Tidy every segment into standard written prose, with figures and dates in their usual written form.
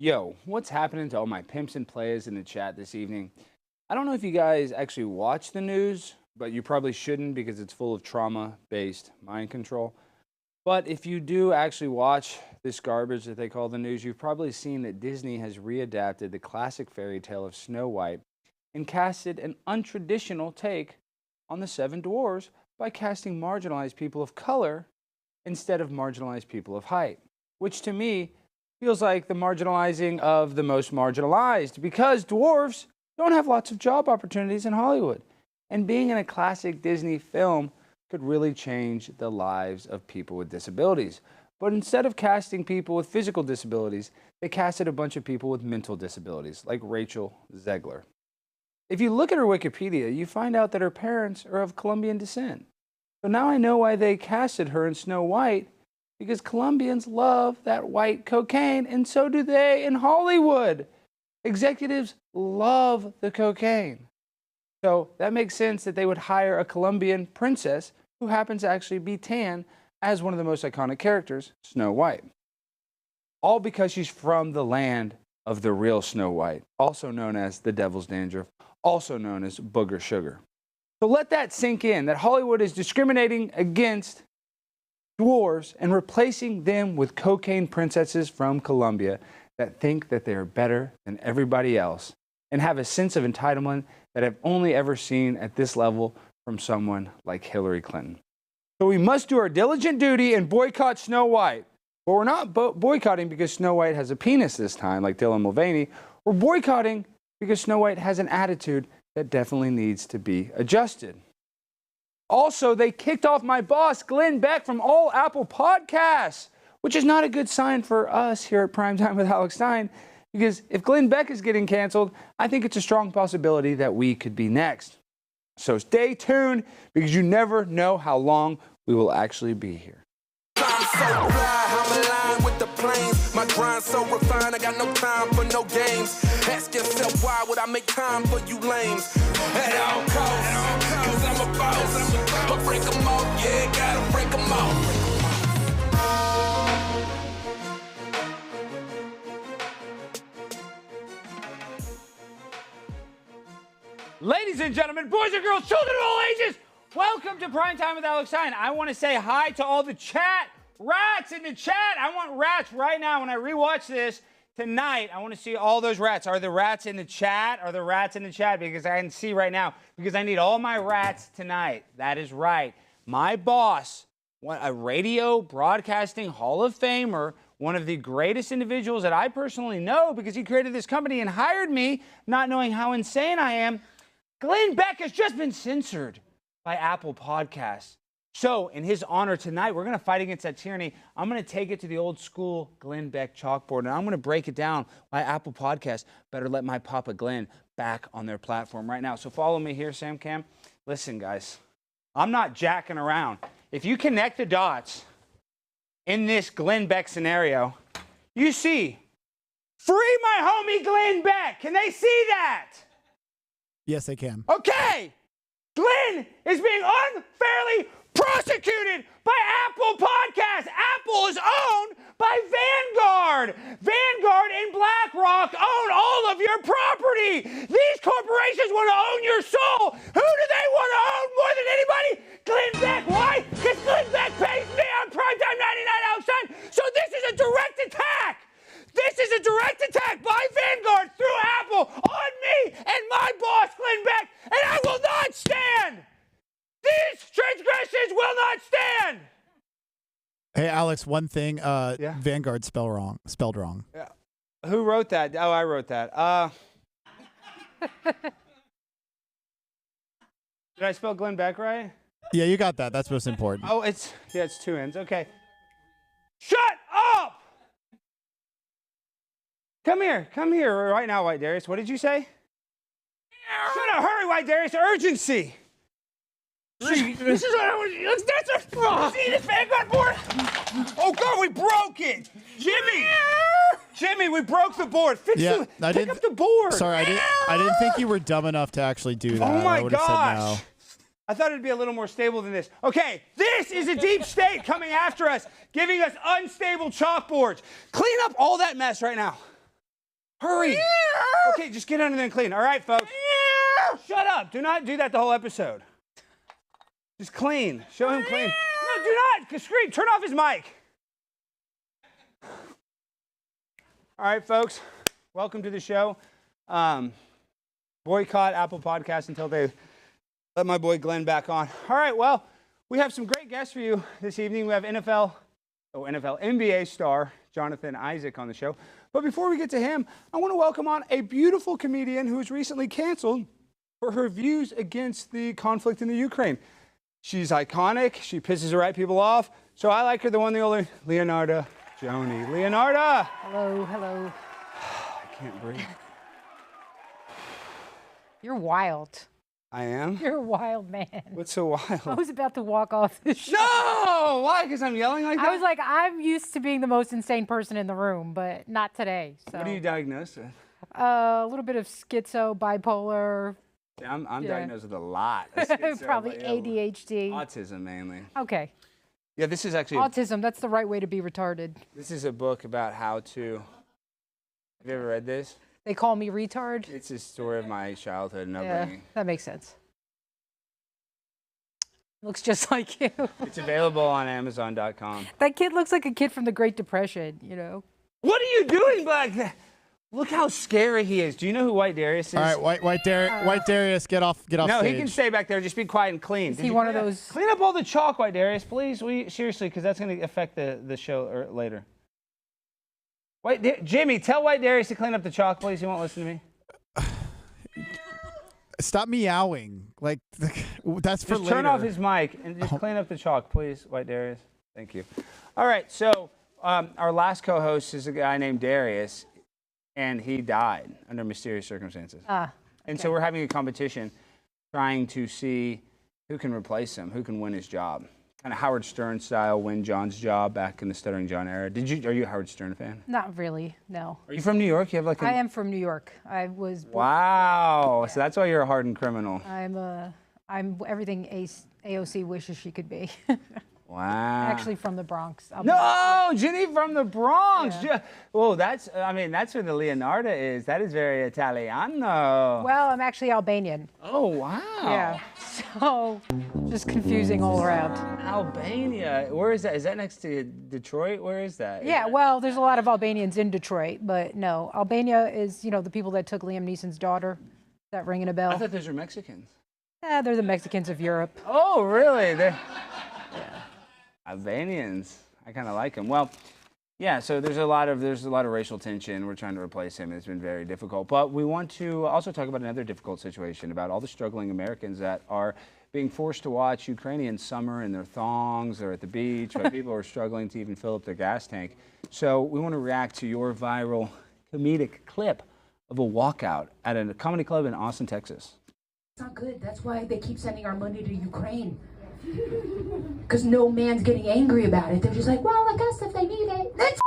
Yo, what's happening to all my pimps and players in the chat this evening? I don't know if you guys actually watch the news, but you probably shouldn't because it's full of trauma-based mind control. But if you do actually watch this garbage that they call the news, you've probably seen that Disney has readapted the classic fairy tale of Snow White and casted an untraditional take on the Seven Dwarfs by casting marginalized people of color instead of marginalized people of height, which to me feels like the marginalizing of the most marginalized, because dwarves don't have lots of job opportunities in Hollywood. And being in a classic Disney film could really change the lives of people with disabilities. But instead of casting people with physical disabilities, they casted a bunch of people with mental disabilities, like Rachel Zegler. If you look at her Wikipedia, you find out that her parents are of Colombian descent. So now I know why they casted her in Snow White, because Colombians love that white cocaine, and so do they in Hollywood. Executives love the cocaine. So that makes sense that they would hire a Colombian princess who happens to actually be tan as one of the most iconic characters, Snow White. All because she's from the land of the real Snow White, also known as the Devil's Dandruff, also known as Booger Sugar. So let that sink in, that Hollywood is discriminating against dwarves and replacing them with cocaine princesses from Colombia that think that they are better than everybody else and have a sense of entitlement that I've only ever seen at this level from someone like Hillary Clinton. So we must do our diligent duty and boycott Snow White. But we're not boycotting because Snow White has a penis this time, like Dylan Mulvaney. We're boycotting because Snow White has an attitude that definitely needs to be adjusted. Also, they kicked off my boss, Glenn Beck, from all Apple Podcasts, which is not a good sign for us here at Primetime with Alex Stein, because if Glenn Beck is getting canceled, I think it's a strong possibility that we could be next. So stay tuned, because you never know how long we will actually be here. I'm so fly, I'm aligned with the planes. My grind so refined, I got no time for no games. Ask yourself, why would I make time for you lames? At all costs, cause I'm a boss. I'll break them all, yeah, gotta break them all. Ladies and gentlemen, boys and girls, children of all ages, welcome to Primetime with Alex Stein. I want to say hi to all the chat rats in the chat. I want rats right now. When I rewatch this tonight, I want to see all those rats. Are the rats in the chat? Are the rats in the chat? Because I can see right now, because I need all my rats tonight. That is right. My boss, a radio broadcasting Hall of Famer, one of the greatest individuals that I personally know because he created this company and hired me, not knowing how insane I am. Glenn Beck has just been censored by Apple Podcasts. So, in his honor tonight, we're going to fight against that tyranny. I'm going to take it to the old school Glenn Beck chalkboard, and I'm going to break it down why Apple Podcasts better let my Papa Glenn back on their platform right now. So follow me here, Sam Cam. Listen, guys, I'm not jacking around. If you connect the dots in this Glenn Beck scenario, you see, free my homie Glenn Beck. Can they see that? Yes, they can. Okay. Glenn is being unfairly prosecuted by Apple Podcasts. Apple is owned by Vanguard. Vanguard and BlackRock own all of your property. These corporations want to own your soul. Who do they want to own more than anybody? Glenn Beck. Why? Because Glenn Beck pays me on Primetime 99 outside. So this is a direct attack. This is a direct attack by Vanguard through Apple on me and my boss, Glenn Beck, and I will not stand. These transgressions will not stand. Hey, Alex, one thing, Vanguard spelled wrong. Yeah. Who wrote that? Oh, I wrote that. Did I spell Glenn Beck right? Yeah, you got that. That's most important. Oh, it's two N's. Okay. Shut up! Come here right now, White Darius. What did you say? Shut up, hurry, White Darius, urgency. This is what I want. That's a see this Vanguard board? Oh God, we broke it, Jimmy, we broke the board. Pick up the board. Sorry, I didn't think you were dumb enough to actually do that. Oh my I would've gosh. said no. I thought it'd be a little more stable than this. Okay, this is a deep state coming after us, giving us unstable chalkboards. Clean up all that mess right now. Hurry! Okay, just get under there and clean. All right, folks. Shut up. Do not do that the whole episode. Just clean. Show him clean. No, do not scream. Turn off his mic. All right, folks. Welcome to the show. Boycott Apple Podcasts until they let my boy Glenn back on. All right, well, we have some great guests for you this evening. We have NBA star Jonathan Isaac on the show. But before we get to him, I want to welcome on a beautiful comedian who was recently canceled for her views against the conflict in the Ukraine. She's iconic. She pisses the right people off. So I like her, the one, the only, Leonarda Jonie. Leonarda! Hello, hello. I can't breathe. You're wild. I am? You're a wild man. What's so wild? I was about to walk off the show. No! Why? Because I'm yelling like that? I was like, I'm used to being the most insane person in the room, but not today. So. What are you diagnosed with? A little bit of schizo, bipolar. Yeah, I'm diagnosed with a lot. Probably ADHD. Autism, mainly. Okay. Yeah, this is actually... Autism, that's the right way to be retarded. This is a book about how to... Have you ever read this? They call me retard? It's a story of my childhood and Yeah, upbringing. that makes sense. Looks just like you. It's available on Amazon.com. That kid looks like a kid from the Great Depression, you know? What are you doing back there? Look how scary he is. Do you know who White Darius is? All right, White Darius, get off No, stage. he can stay back there. Just be quiet and clean. Is he one of those? Clean up all the chalk, White Darius, please. Seriously, because that's going to affect the show later. Jimmy, tell White Darius to clean up the chalk, please. He won't listen to me. Stop meowing. Like, that's for just later. turn off his mic and just clean up the chalk, please, White Darius. Thank you. All right, so our last co-host is a guy named Darius, and he died under mysterious circumstances. And so we're having a competition trying to see who can replace him, who can win his job. Kind of Howard Stern style, win John's job back in the Stuttering John era. Are you a Howard Stern fan? Not really, no. Are you from New York? You have like I am from New York. I was born. Wow. So that's why you're a hardened criminal. I'm everything AOC wishes she could be. Wow. Actually from the Bronx. No, Ginny from the Bronx. Yeah. Well, that's where the Leonarda is. That is very Italiano. Well, I'm actually Albanian. Oh, wow. Yeah. So, just confusing all around. Albania. Where is that? Is that next to Detroit? Where is that? Yeah, well, there's a lot of Albanians in Detroit, but no. Albania is, the people that took Liam Neeson's daughter. Is that ringing a bell? I thought those were Mexicans. They're the Mexicans of Europe. Oh, really? Yeah. Albanians. I kind of like them. Well, yeah, so there's a lot of racial tension. We're trying to replace him. It's been very difficult. But we want to also talk about another difficult situation, about all the struggling Americans that are being forced to watch Ukrainian summer in their thongs or at the beach, or people are struggling to even fill up their gas tank. So we want to react to your viral comedic clip of a walkout at a comedy club in Austin, Texas. It's not good. That's why they keep sending our money to Ukraine. Because no man's getting angry about it. They're just like, well, I guess if they need it. That's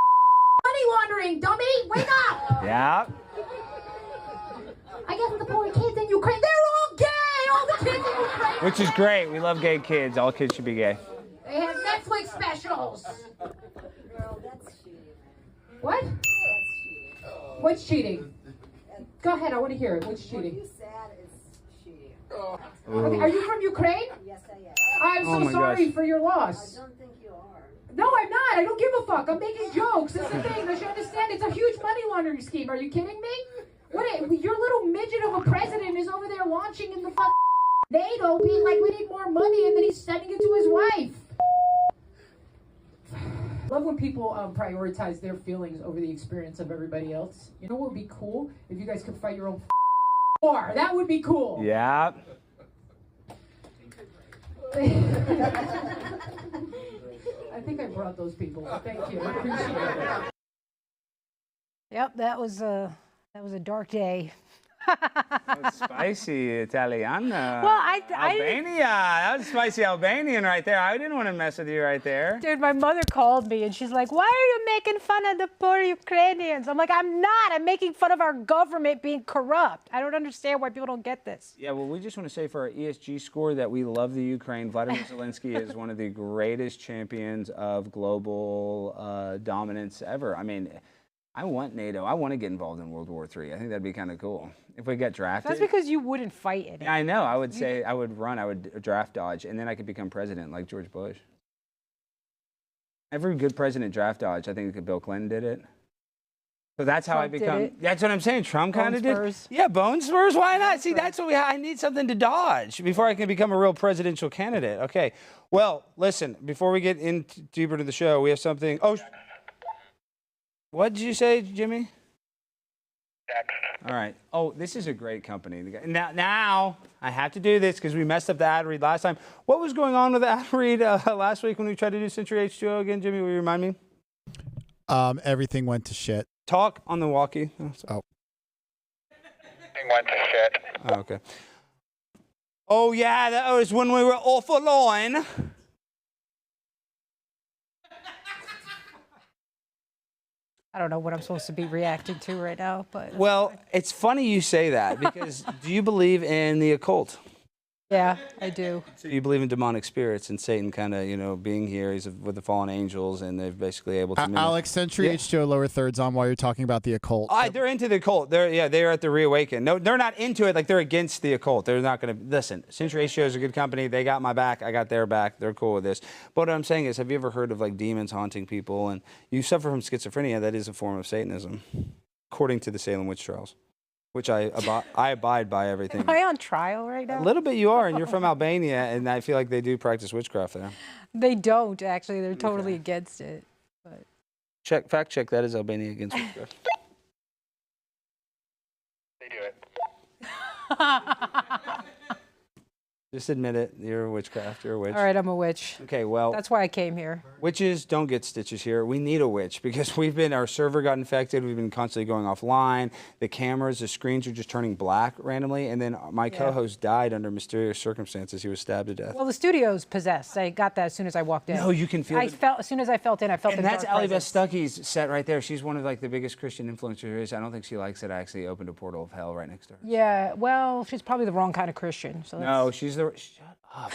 money laundering, dummy! Wake up! Yeah. I guess the poor kids in Ukraine, they're all gay! All the kids in Ukraine! Which is great. We love gay kids. All kids should be gay. They have Netflix specials! Girl, that's cheating. What? That's cheating. What's cheating? Go ahead, I want to hear it. What's cheating? You said it's cheating. Okay, are you from Ukraine? Yes, I am. I'm Oh so my sorry gosh. for your loss. I don't think you are. No, I'm not. I don't give a fuck. I'm making jokes. That's the thing. Don't you understand? It's a huge money laundering scheme. Are you kidding me? Your little midget of a president is over there launching in the fucking NATO, being like, we need more money, and then he's sending it to his wife. Love when people prioritize their feelings over the experience of everybody else. You know what would be cool? If you guys could fight your own war. That would be cool. Yeah. I think I brought those people. Thank you. I appreciate it. Yep, that was a dark day. Spicy Italiana. Well, Albania. That was spicy Albanian right there. I didn't want to mess with you right there. Dude, my mother called me and she's like, why are you making fun of the poor Ukrainians? I'm like, I'm not. I'm making fun of our government being corrupt. I don't understand why people don't get this. Yeah, well, we just want to say for our ESG score that we love the Ukraine. Vladimir Zelensky is one of the greatest champions of global dominance ever. I mean, I want NATO. I want to get involved in World War III. I think that'd be kind of cool if we get drafted. That's because you wouldn't fight in it. I know. I would say I would run. I would draft dodge, and then I could become president like George Bush. Every good president draft dodge. I think Bill Clinton did it. So that's how Trump I become. did it. That's what I'm saying. Trump kind of did. Spurs. Yeah, bone spurs. Why not? See, that's what I need something to dodge before I can become a real presidential candidate. Okay. Well, listen. Before we get in deeper to the show, we have something. Oh, what did you say, Jimmy? All right. Oh, this is a great company. Now I have to do this because we messed up the ad read last time. What was going on with the ad read last week when we tried to do Century H2O again, Jimmy? Will you remind me? Everything went to shit. Talk on the walkie. Oh. Everything went to shit. Oh, okay. Oh, yeah, that was when we were off a line. I don't know what I'm supposed to be reacting to right now, but Well, it's funny you say that because do you believe in the occult? yeah, I do. So you believe in demonic spirits and Satan kind of, being here. He's with the fallen angels and they're basically able to mimic. Alex, Century H2O lower thirds on while you're talking about the occult. They're into the occult. They're at the reawaken. No, they're not into it. Like they're against the occult. They're not going to listen. Century H2O is a good company. They got my back. I got their back. They're cool with this. But what I'm saying is, have you ever heard of like demons haunting people and you suffer from schizophrenia? That is a form of Satanism, according to the Salem witch trials, which I abide by everything. Am I on trial right now? A little bit you are, and you're from Albania, and I feel like they do practice witchcraft there. They don't actually. They're totally against it. But Fact check that is Albania against witchcraft. They do it. Just admit it. You're a witchcraft. You're a witch. all right, I'm a witch. Okay, well, That's why I came here. witches don't get stitches here. We need a witch because our server got infected. We've been constantly going offline. The cameras, the screens are just turning black randomly. And then my co-host died under mysterious circumstances. He was stabbed to death. Well, the studio's possessed. I got that as soon as I walked in. No, you can feel it. As soon as I felt in, I felt And the that's dark Ali presence. Beth Stuckey's set right there. She's one of like the biggest Christian influencers there is. I don't think she likes it. I actually opened a portal of hell right next to her. Yeah, well, she's probably the wrong kind of Christian. So No, she's the. Shut up.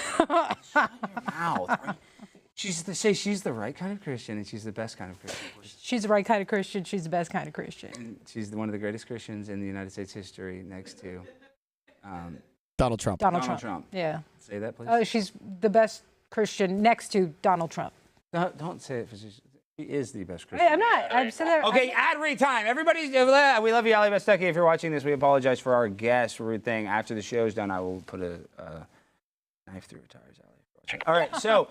Shut your mouth. She's the right kind of Christian, and she's the best kind of Christian. she's the right kind of Christian. She's the best kind of Christian. And she's one of the greatest Christians in the United States history, next to Donald Trump. Donald Trump. Yeah. Say that, please. She's the best Christian next to Donald Trump. Don't say it. She is the best Christian. Hey, I'm not. I'm saying that. Okay, ad read time. Everybody, we love you, Ali Beth Stuckey. If you're watching this, we apologize for our guest rude thing. After the show's done, I will put a knife through her tires, Ali. All right, so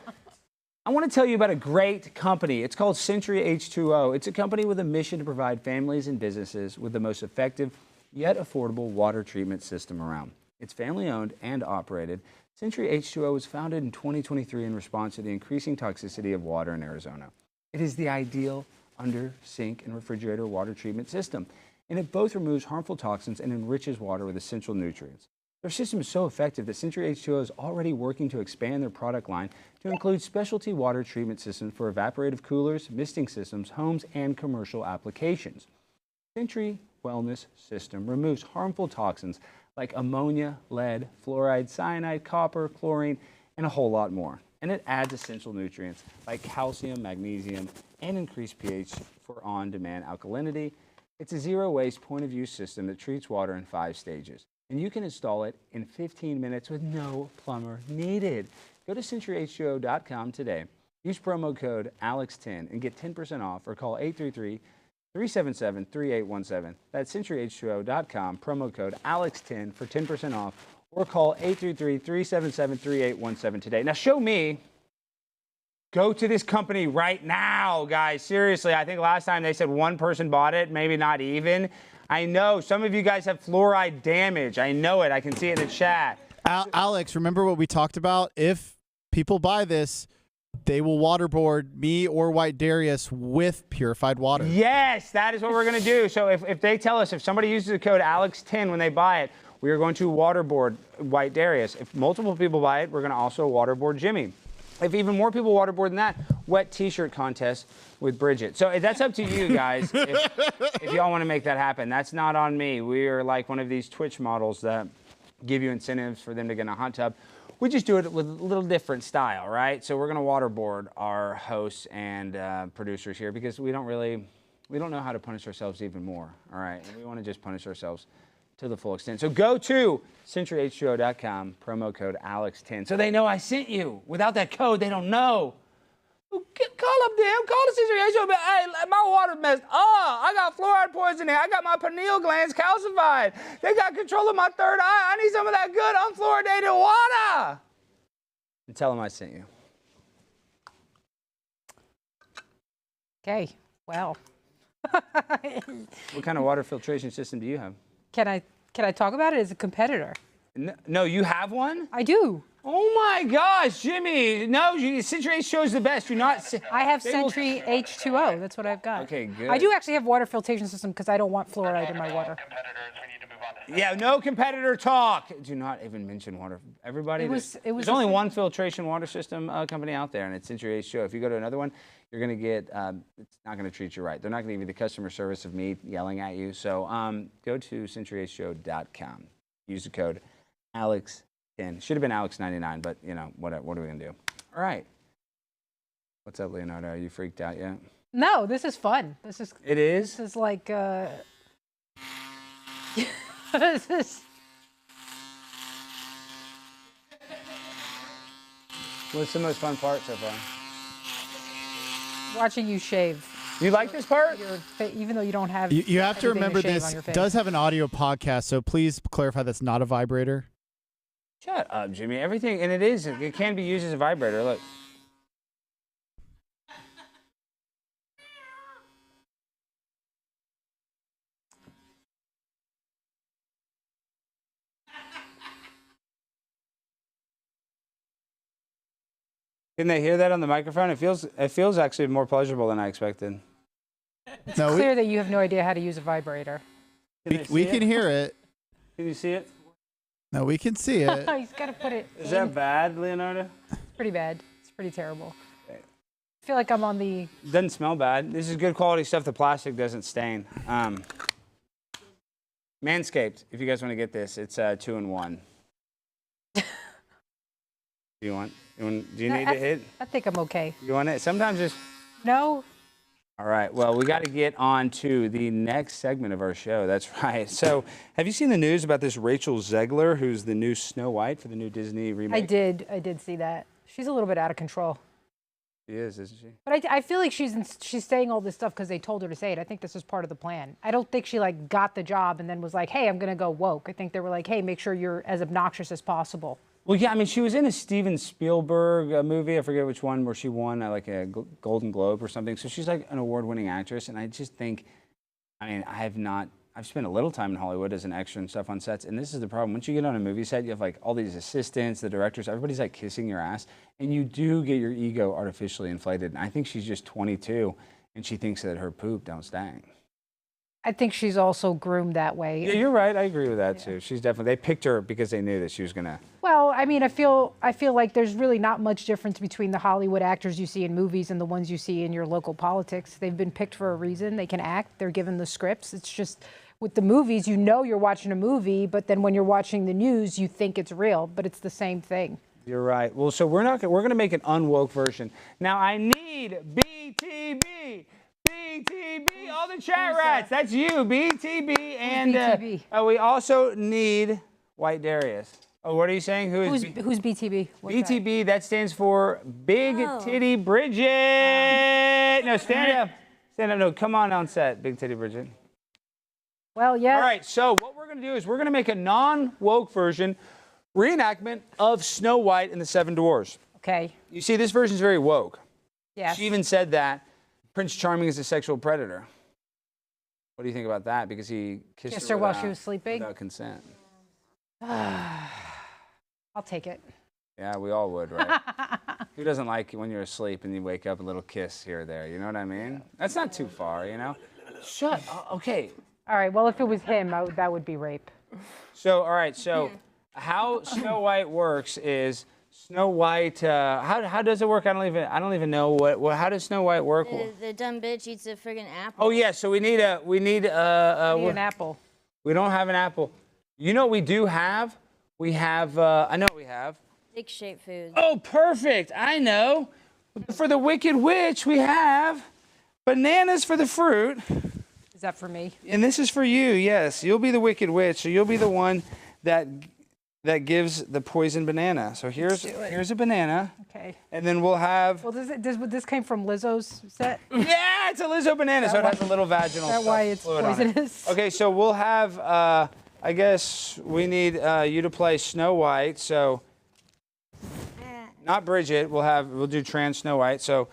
I want to tell you about a great company. It's called Century H2O. It's a company with a mission to provide families and businesses with the most effective yet affordable water treatment system around. It's family owned and operated. Century H2O was founded in 2023 in response to the increasing toxicity of water in Arizona. It is the ideal under sink and refrigerator water treatment system, and it both removes harmful toxins and enriches water with essential nutrients. Their system is so effective that Century H2O is already working to expand their product line to include specialty water treatment systems for evaporative coolers, misting systems, homes, and commercial applications. Century Wellness System removes harmful toxins like ammonia, lead, fluoride, cyanide, copper, chlorine, and a whole lot more. And it adds essential nutrients like calcium, magnesium, and increased pH for on-demand alkalinity. It's a zero-waste point-of-use system that treats water in 5 stages. And you can install it in 15 minutes with no plumber needed. Go to centuryh2o.com today. Use promo code ALEX10 and get 10% off or call 833-377-3817. That's centuryh2o.com, promo code ALEX10 for 10% off or call 833-377-3817 today. Now show me. Go to this company right now, guys. Seriously, I think last time they said one person bought it, maybe not even. I know some of you guys have fluoride damage. I know it. I can see it in the chat. Alex, remember what we talked about? If people buy this, they will waterboard me or White Darius with purified water. Yes, that is what we're going to do. So if they tell us, if somebody uses the code ALEX10 when they buy it, we are going to waterboard White Darius. If multiple people buy it, we're going to also waterboard Jimmy. If even more people waterboard than that, wet t-shirt contest with Bridget. So that's up to you guys if y'all want to make that happen. That's not on me. We are like one of these Twitch models that give you incentives for them to get in a hot tub. We just do it with a little different style, right? So we're going to waterboard our hosts and producers here because we don't really we don't know how to punish ourselves even more. All right, and we want to just punish ourselves to the full extent. So go to centuryh2o.com, promo code Alex10, so they know I sent you. Without that code, they don't know. Call up them, call the Century H2O. Hey, my water messed up. I got fluoride poisoning. I got my pineal glands calcified. They got control of my third eye. I need some of that good unfluoridated water. And tell them I sent you. Okay, well. What kind of water filtration system do you have? Can I talk about it as a competitor? No, you have one? I do. Oh my gosh, Jimmy. No, Century H2O is the best. You're not. I have Century H2O. That's what I've got. Okay, good. I do actually have water filtration system because I don't want fluoride in my water. Competitors, we need to move on to Yeah, no competitor talk. Do not even mention water. Everybody, It was there's only one filtration water system company out there, and it's Century H2O. If you go to another one, you're going to get, it's not going to treat you right. They're not going to give you the customer service of me yelling at you. So go to centuryh2o.com. Use the code Alex10. Should have been Alex99, but, you know, what are we going to do? All right. What's up, Leonardo? Are you freaked out yet? No, this is fun. It is? This is like, this is. What's the most fun part so far? Watching you shave. You like this part? Even though you don't have. You have to anything remember shave this on your face. does have an audio podcast, so please clarify that's not a vibrator. Shut up, Jimmy. Everything, and it is. It can be used as a vibrator. Look. Can they hear that on the microphone? It feels actually more pleasurable than I expected. It's No, clear that you have no idea how to use a vibrator. we can hear it. Can you see it? No, we can see it. He's got to put it. Is that bad, Leonardo? It's pretty bad. It's pretty terrible. I feel like I'm on the. It doesn't smell bad. This is good quality stuff. The plastic doesn't stain. Manscaped, if you guys want to get this, it's 2-in-1. Do you need to hit? I think I'm okay. You want it? Sometimes just. No. All right. Well, we got to get on to the next segment of our show. That's right. So, have you seen the news about this Rachel Zegler, who's the new Snow White for the new Disney remake? I did see that. She's a little bit out of control. She is, isn't she? But I feel like she's saying all this stuff because they told her to say it. I think this is part of the plan. I don't think she like got the job and then was like, "Hey, I'm gonna go woke." I think they were like, "Hey, make sure you're as obnoxious as possible." Well, yeah, I mean, she was in a Steven Spielberg movie, I forget which one, where she won like a Golden Globe or something. So she's like an award-winning actress, and I just think, I mean, I've spent a little time in Hollywood as an extra and stuff on sets, and this is the problem. Once you get on a movie set, you have like all these assistants, the directors, everybody's like kissing your ass, and you do get your ego artificially inflated. And I think she's just 22, and she thinks that her poop don't stink. I think she's also groomed that way. Yeah, you're right. I agree with that too. She's definitely. They picked her because they knew that she was gonna. Well, I mean, I feel like there's really not much difference between the Hollywood actors you see in movies and the ones you see in your local politics. They've been picked for a reason. They can act. They're given the scripts. It's just with the movies, you know you're watching a movie, but then when you're watching the news, you think it's real, but it's the same thing. You're right. Well, so we're gonna make an unwoke version. Now I need BTB. BTB, all the chat rats. That's you, BTB, and BTB? We also need White Darius. Oh, what are you saying? Who's BTB? What's BTB? That stands for Big Titty Bridget. No, stand up. Stand up. No, come on set, Big Titty Bridget. Well, yeah. All right. So what we're gonna do is we're gonna make a non-woke version, reenactment of Snow White and the Seven Dwarfs. Okay. You see, this version's very woke. Yeah. She even said that Prince Charming is a sexual predator. What do you think about that? Because he kissed her while she was sleeping? Without consent. I'll take it. Yeah, we all would, right? Who doesn't like when you're asleep and you wake up, a little kiss here or there? You know what I mean? That's not too far, you know? Shut up. Okay. All right. Well, if it was him, that would be rape. So, all right. So, how Snow White works is Snow White. How does it work? I don't even know what. How does Snow White work? The dumb bitch eats a friggin' apple. Oh yeah. So we need an apple. We don't have an apple. You know what we do have? We have. I know what we have. Dick-shaped food. Oh, perfect. I know. For the Wicked Witch, we have bananas for the fruit. Is that for me? And this is for you, yes. You'll be the wicked witch, so you'll be the one that gives the poison banana. So here's a banana. Okay. And then we'll have... Well, this came from Lizzo's set? Yeah, it's a Lizzo banana, so it has a little vaginal Is that why it's fluid on it. poisonous? Okay, so we'll have, I guess we need you to play Snow White, so... Not Bridget, we'll do trans Snow White. So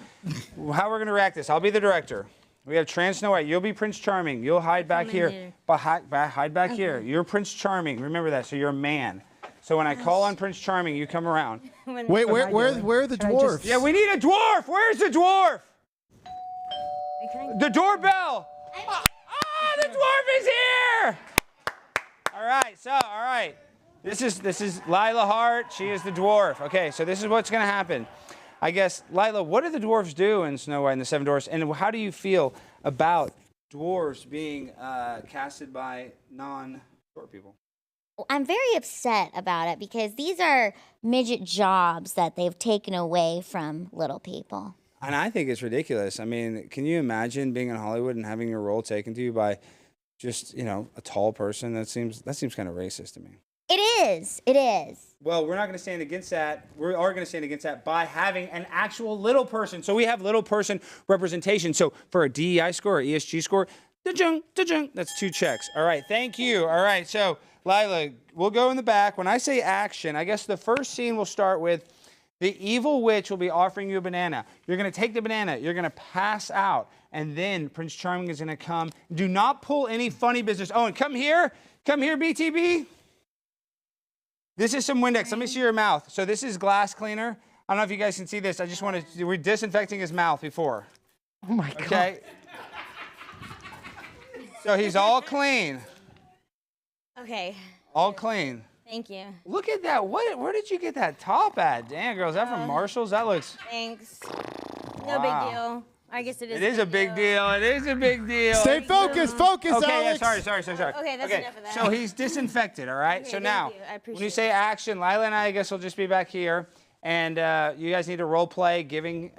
how we're going to react this, I'll be the director. We have trans Snow White. You'll be Prince Charming. You'll hide back here. Hide back here. You're Prince Charming. Remember that. So you're a man. So when I call on Prince Charming, you come around. Wait, where are the dwarfs? Yeah, we need a dwarf. Where's the dwarf? The doorbell. The dwarf is here. All right. This is Lila Hart. She is the dwarf. Okay, so this is what's going to happen. I guess, Lila, what do the dwarves do in Snow White and the Seven Dwarfs? And how do you feel about dwarves being casted by non-dwarf people? I'm very upset about it because these are midget jobs that they've taken away from little people. And I think it's ridiculous. I mean, can you imagine being in Hollywood and having your role taken to you by just, a tall person? That seems kind of racist to me. It is. Well, we're not going to stand against that. We are going to stand against that by having an actual little person. So we have little person representation. So for a DEI score or ESG score, da-jung, that's 2 checks. All right, thank you. All right, so Lila, we'll go in the back. When I say action, I guess the first scene will start with the evil witch will be offering you a banana. You're going to take the banana. You're going to pass out. And then Prince Charming is going to come. Do not pull any funny business. Oh, and come here. Come here, BTB. This is some Windex. Let me see your mouth. So this is glass cleaner. I don't know if you guys can see this. I just want to, we're disinfecting his mouth before. Oh my God. Okay. So he's all clean. Okay. All clean. Thank you. Look at that. Where did you get that top at? Damn, girl, is that from Marshall's? That looks... Thanks. No big deal. I guess it is. It is a big deal. It is a big deal. Stay focused, Okay, Alex. yeah, sorry. Okay, that's enough of that. So he's disinfected, all right? Okay, so thank now, you. I appreciate when you say action, Lila and I guess will just be back here. And you guys need to role play giving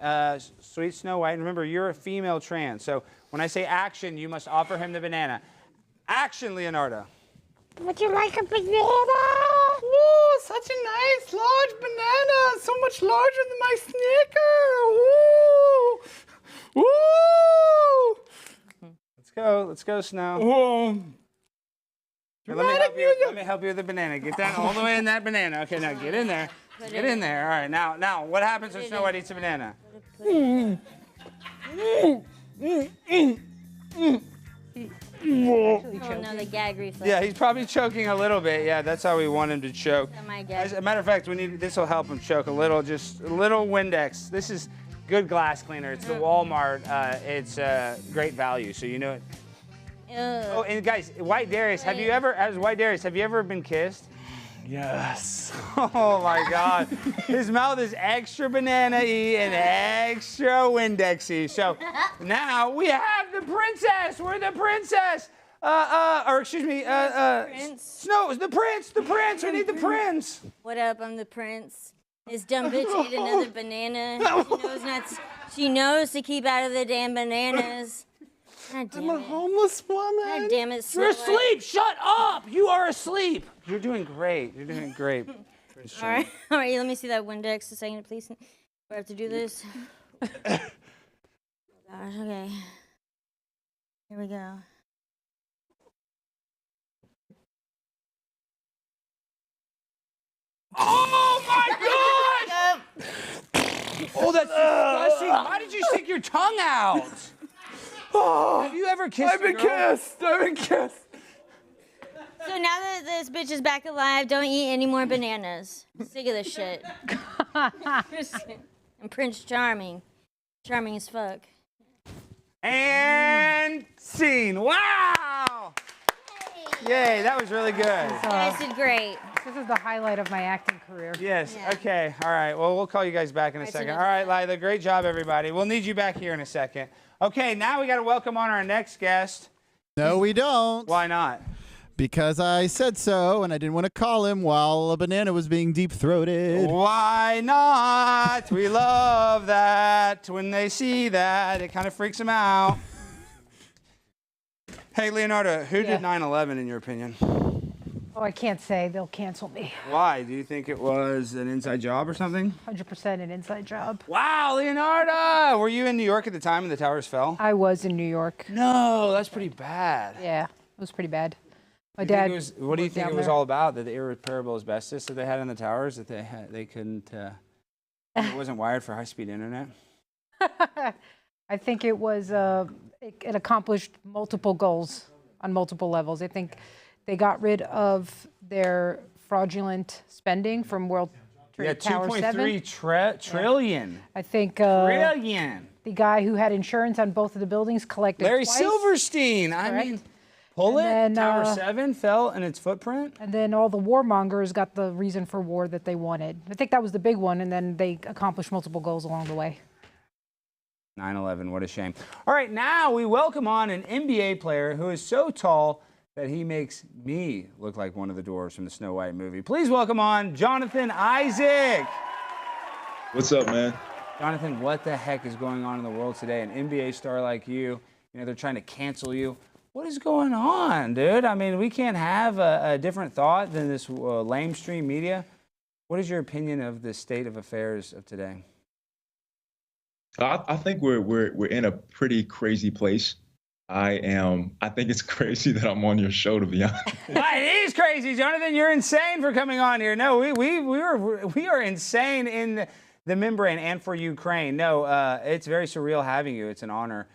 Sweet Snow White. And remember, you're a female trans. So when I say action, you must offer him the banana. Action, Leonarda. Would you like a banana? Whoa, such a nice large banana. So much larger than my Snicker. Woo! Woo! Let's go, Snow. Whoa. Let me help you with the banana. Get that all the way in that banana. Okay, now get in there. Get in there. All right, now what happens when Snow White eats a banana? Oh no, the gag reflex. Yeah, he's probably choking a little bit. Yeah, that's how we want him to choke. As a matter of fact, this will help him choke a little, just a little Windex. This is good glass cleaner. It's the Walmart. It's great value, so you know it. Oh, and guys, White Darius, have you ever been kissed? Yes. Oh my God. His mouth is extra banana-y and extra Windex-y. So now we have the princess. We're the princess. Prince. Snow, the prince. We need the prince. What up? I'm the prince. This dumb bitch ate another banana. She knows to keep out of the damn bananas. God damn I'm a homeless woman. God damn it, You're Snow White. asleep. Shut up. You are asleep. You're doing great. All right, let me see that Windex a second, please. Do I have to do this? Oh, gosh, okay. Here we go. Oh my God! Oh, that's disgusting. Why did you stick your tongue out? Have you ever kissed I've been kissed. So now that this bitch is back alive, don't eat any more bananas. I'm sick of this shit. I'm Prince Charming. Charming as fuck. And scene. Wow! Yay, that was really good. You guys did great. This is the highlight of my acting career. Yes, Yeah. okay. All right, well, we'll call you guys back in a second. All right, Lila, great job, everybody. We'll need you back here in a second. Okay, now we got to welcome on our next guest. No, we don't. Why not? Because I said so, and I didn't want to call him while a banana was being deep-throated. Why not? We love that. When they see that, it kind of freaks them out. Hey, Leonarda, who did 9/11 in your opinion? Oh, I can't say. They'll cancel me. Why? Do you think it was an inside job or something? 100% an inside job. Wow, Leonarda! Were you in New York at the time when the towers fell? I was in New York. No, that's pretty bad. Yeah, it was pretty bad. My You think dad. it was- what do you worked think down it was there. all about? That the irreparable asbestos that they had in the towers that they couldn't. It wasn't wired for high-speed internet. I think it was it accomplished multiple goals on multiple levels. I think they got rid of their fraudulent spending from World Trade Tower 7. 2.3 trillion. I think Trillion. the guy who had insurance on both of the buildings collected Larry twice. Silverstein. I Correct. mean, pull it. And then, Tower 7 fell in its footprint. And then all the warmongers got the reason for war that they wanted. I think that was the big one, and then they accomplished multiple goals along the way. 9/11, what a shame. All right, now we welcome on an NBA player who is so tall that he makes me look like one of the dwarves from the Snow White movie. Please welcome on Jonathan Isaac. What's up, man? Jonathan, what the heck is going on in the world today? An NBA star like you, they're trying to cancel you. What is going on, dude? I mean, we can't have a different thought than this lamestream media. What is your opinion of the state of affairs of today? I think we're in a pretty crazy place. I think it's crazy that I'm on your show, to be honest. Well, it is crazy, Jonathan. You're insane for coming on here. No, we are insane in the membrane and for Ukraine. No, it's very surreal having you. It's an honor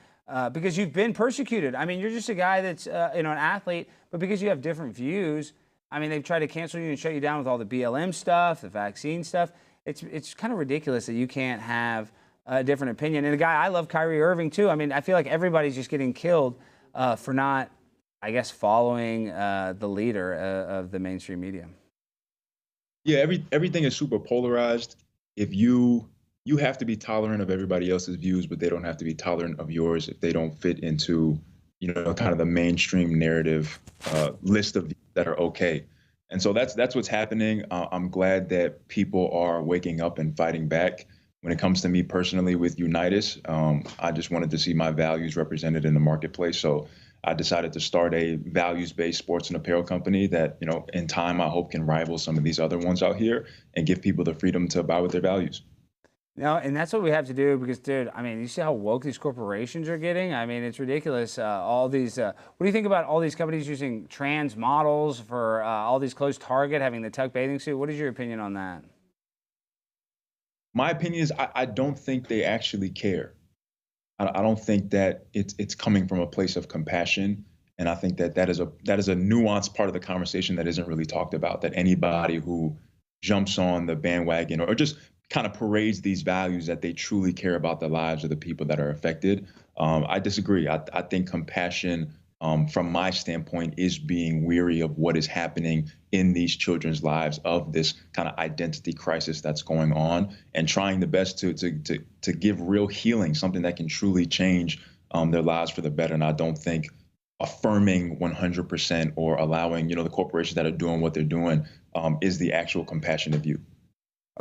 because you've been persecuted. I mean, you're just a guy that's an athlete, but because you have different views, I mean, they've tried to cancel you and shut you down with all the BLM stuff, the vaccine stuff. It's kind of ridiculous that you can't have a different opinion. And a guy, I love Kyrie Irving too. I mean, I feel like everybody's just getting killed for not, I guess, following the leader of the mainstream media. Yeah, everything is super polarized. If you have to be tolerant of everybody else's views, but they don't have to be tolerant of yours if they don't fit into, kind of the mainstream narrative list of views that are okay. And so that's what's happening. I'm glad that people are waking up and fighting back. When it comes to me personally with Unitus, I just wanted to see my values represented in the marketplace. So I decided to start a values-based sports and apparel company that, in time, I hope can rival some of these other ones out here and give people the freedom to buy with their values. No, and that's what we have to do because, dude, I mean, you see how woke these corporations are getting? I mean, it's ridiculous. All these, what do you think about all these companies using trans models for all these clothes? Target having the tuck bathing suit. What is your opinion on that? My opinion is I don't think they actually care. I don't think that it's coming from a place of compassion. And I think that is a nuanced part of the conversation that isn't really talked about, that anybody who jumps on the bandwagon or just kind of parades these values that they truly care about the lives of the people that are affected. I disagree. I think compassion, from my standpoint, is being weary of what is happening in these children's lives, of this kind of identity crisis that's going on, and trying the best to give real healing, something that can truly change their lives for the better. And I don't think affirming 100% or allowing, the corporations that are doing what they're doing is the actual compassionate view.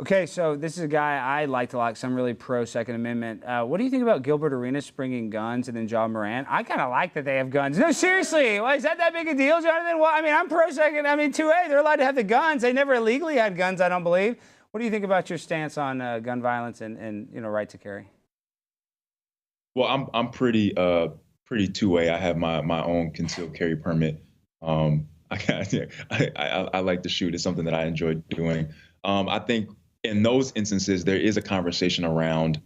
Okay, so this is a guy I liked a lot because I'm really pro Second Amendment. What do you think about Gilbert Arenas bringing guns and then John Moran? I kind of like that they have guns. No, seriously, well, is that big a deal, Jonathan? Well, I mean, I'm pro Second. I mean, 2A, they're allowed to have the guns. They never illegally had guns, I don't believe. What do you think about your stance on gun violence and right to carry? Well, I'm pretty 2A. I have my own concealed carry permit. I like to shoot. It's something that I enjoy doing. I think in those instances, there is a conversation around.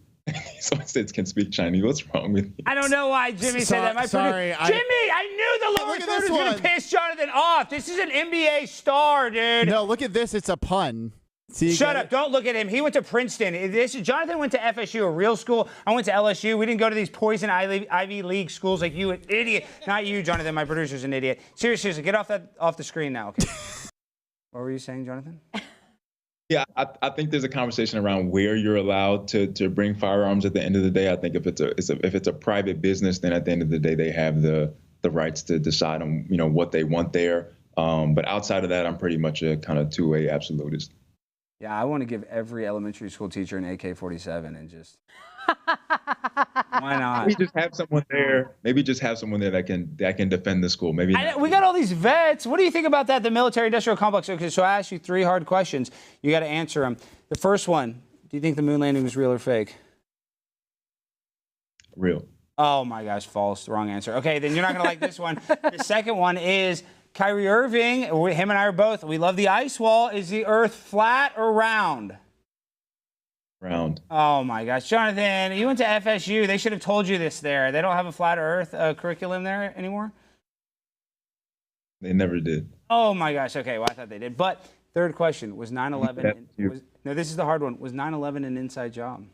Someone says can speak Chinese. What's wrong with you? I don't know why Jimmy said that. Jimmy, I knew the lower third was going to piss Jonathan off. This is an NBA star, dude. No, look at this. It's a pun. See, Shut up. Don't look at him. He went to Princeton. Jonathan went to FSU, a real school. I went to LSU. We didn't go to these poison Ivy League schools like you, an idiot. Not you, Jonathan. My producer's an idiot. Seriously, get off the screen now, okay? What were you saying, Jonathan? Yeah, I think there's a conversation around where you're allowed to bring firearms at the end of the day. I think if it's a private business, then at the end of the day, they have the rights to decide on what they want there. But outside of that, I'm pretty much a kind of two-way absolutist. Yeah, I want to give every elementary school teacher an AK-47 and just. Why not? Maybe just have someone there. Maybe just have someone there that can defend the school. Maybe We got all these vets. What do you think about that? The military-industrial complex. Okay, so I asked you 3 hard questions. You got to answer them. The first one: do you think the moon landing was real or fake? real. Oh my gosh, false. Wrong answer. Okay, then you're not gonna like this one. The second one is Kyrie Irving. Him and I are both. We love the ice wall. Is the Earth flat or round? Round. Oh my gosh, Jonathan, you went to FSU. They should have told you this there. They don't have a flat Earth curriculum there anymore. They never did. Oh my gosh. Okay, well I thought they did. But third question: was 9/11? No, this is the hard one. Was 9/11 an inside job?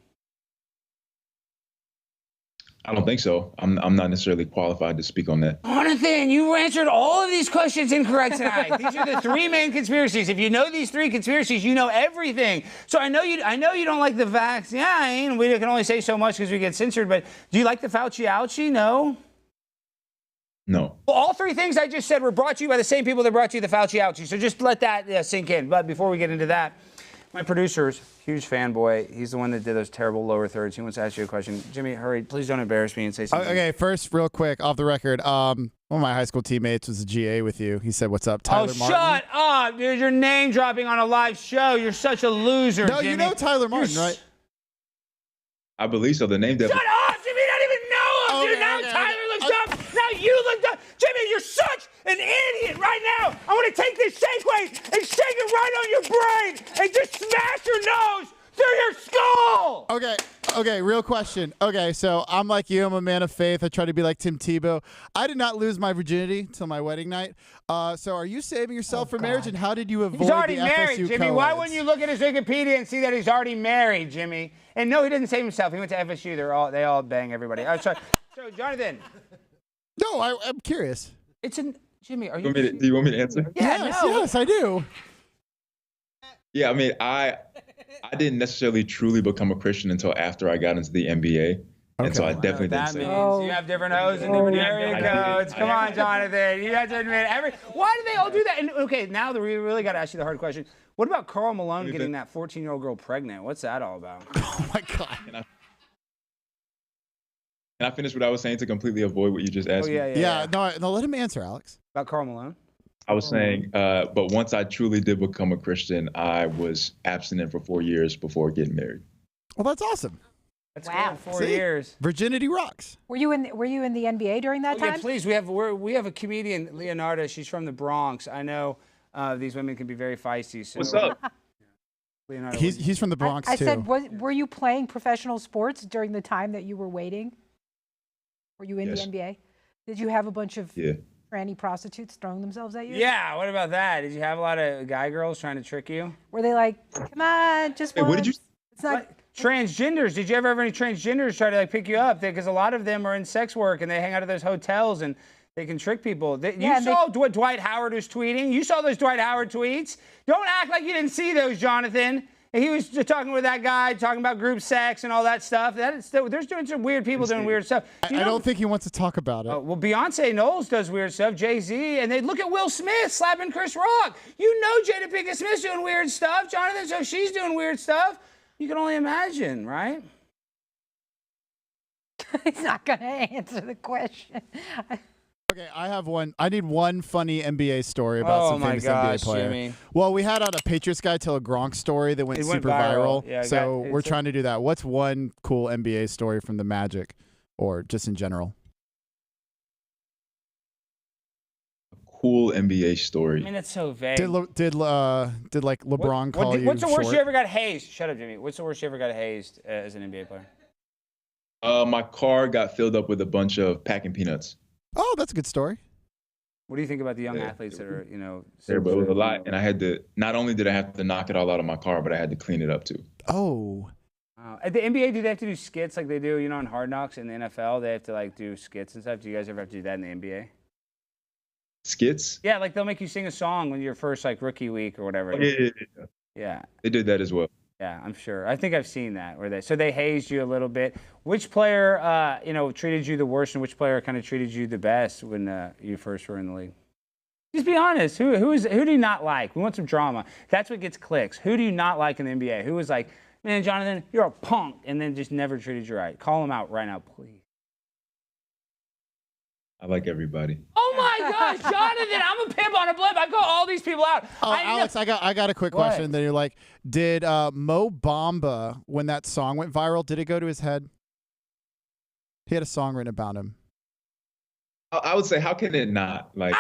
I don't think so. I'm not necessarily qualified to speak on that. Jonathan, you answered all of these questions incorrect tonight. These are the 3 main conspiracies. If you know these 3 conspiracies, you know everything. So I know you don't like the vaccine. We can only say so much because we get censored. But do you like the Fauci ouchie? No. No. Well, all 3 things I just said were brought to you by the same people that brought you the Fauci ouchie. So just let that sink in. But before we get into that, my producer's huge fanboy. He's the one that did those terrible lower thirds. He wants to ask you a question. Jimmy, hurry. Please don't embarrass me and say something. Okay, first, real quick, off the record. One of my high school teammates was a GA with you. He said, "What's up, Tyler Martin?" Shut up, dude. You're name dropping on a live show. You're such a loser, No, Jimmy. you know Tyler Martin, right? I believe so. The name that. Shut up, Jimmy. You don't even know him, dude. Now Tyler looks up. Now you looked up. Jimmy, you're such an idiot right now. I want to take this Shakeweight and shake it right on your brain and just smash your nose through your skull. Okay, real question. Okay, so I'm like you. I'm a man of faith. I try to be like Tim Tebow. I did not lose my virginity till my wedding night. So are you saving yourself for marriage, and how did you avoid He's already the married, FSU Jimmy. Why co-eds? wouldn't you look at his Wikipedia and see that he's already married, Jimmy? And no, he didn't save himself. He went to FSU. They all bang everybody. Oh, sorry. So, Jonathan. No, I'm curious. Jimmy, are you? Do you want me to answer? Yeah, Yes, I do. Yeah, I mean, I didn't necessarily truly become a Christian until after I got into the NBA. And so I definitely didn't say means you have different O's and different area codes. Come on, Jonathan. You have to admit why do they all do that? And okay, now we really got to ask you the hard question. What about Karl Malone getting that 14-year-old girl pregnant? What's that all about? Oh my God. Can I finish what I was saying to completely avoid what you just asked me? Yeah. No, let him answer, Alex. About Karl Malone? I was saying, but once I truly did become a Christian, I was abstinent for 4 years before getting married. Well, that's awesome. That's wow. 4 years. Virginity rocks. Were you in the NBA during that time? Yeah, please. We have a comedian, Leonarda. She's from the Bronx. I know these women can be very feisty. So. What's up? Leonarda, he's from the Bronx I too. said, were you playing professional sports during the time that you were waiting? Were you in the NBA? Did you have a bunch of tranny prostitutes throwing themselves at you? Yeah, what about that? Did you have a lot of guy girls trying to trick you? Were they like, come on, just Wait, what did you? It's not. Transgenders. Did you ever have any transgenders try to pick you up? Because a lot of them are in sex work and they hang out at those hotels and they can trick people. You saw what Dwight Howard was tweeting. You saw those Dwight Howard tweets. Don't act like you didn't see those, Jonathan. He was just talking with that guy, talking about group sex and all that stuff. There's doing some weird people doing weird stuff. I don't think he wants to talk about it. Well, Beyonce Knowles does weird stuff, Jay-Z, and they look at Will Smith slapping Chris Rock. You know Jada Pinkett Smith's doing weird stuff, Jonathan, so she's doing weird stuff. You can only imagine, right? He's not going to answer the question. Okay, I have one. I need one funny NBA story about some famous NBA player. Jimmy. Well, we had on a Patriots guy tell a Gronk story that went super viral. Yeah, so we're trying to do that. What's one cool NBA story from the Magic, or just in general? Cool NBA story. I mean, it's so vague. Did like LeBron call you? What's the worst short? you ever got hazed? Shut up, Jimmy. What's the worst you ever got hazed as an NBA player? My car got filled up with a bunch of packing peanuts. Oh, that's a good story. What do you think about the young athletes that are, There, but it was a lot, and I had to. Not only did I have to knock it all out of my car, but I had to clean it up too. Oh. At the NBA, do they have to do skits like they do, in Hard Knocks in the NFL? They have to do skits and stuff. Do you guys ever have to do that in the NBA? Skits? Yeah, they'll make you sing a song when your first rookie week or whatever. Oh, yeah. They did that as well. Yeah, I'm sure. I think I've seen that. So they hazed you a little bit. Which player, treated you the worst, and which player kind of treated you the best when you first were in the league? Just be honest. Who do you not like? We want some drama. That's what gets clicks. Who do you not like in the NBA? Who was like, man, Jonathan, you're a punk, and then just never treated you right? Call him out right now, please. I like everybody. Oh my gosh, Jonathan, I'm a pimp on a blimp. I call all these people out. Alex, I got a quick question. Then you're like, did Mo Bamba, when that song went viral, did it go to his head? He had a song written about him. I would say, how can it not? Like,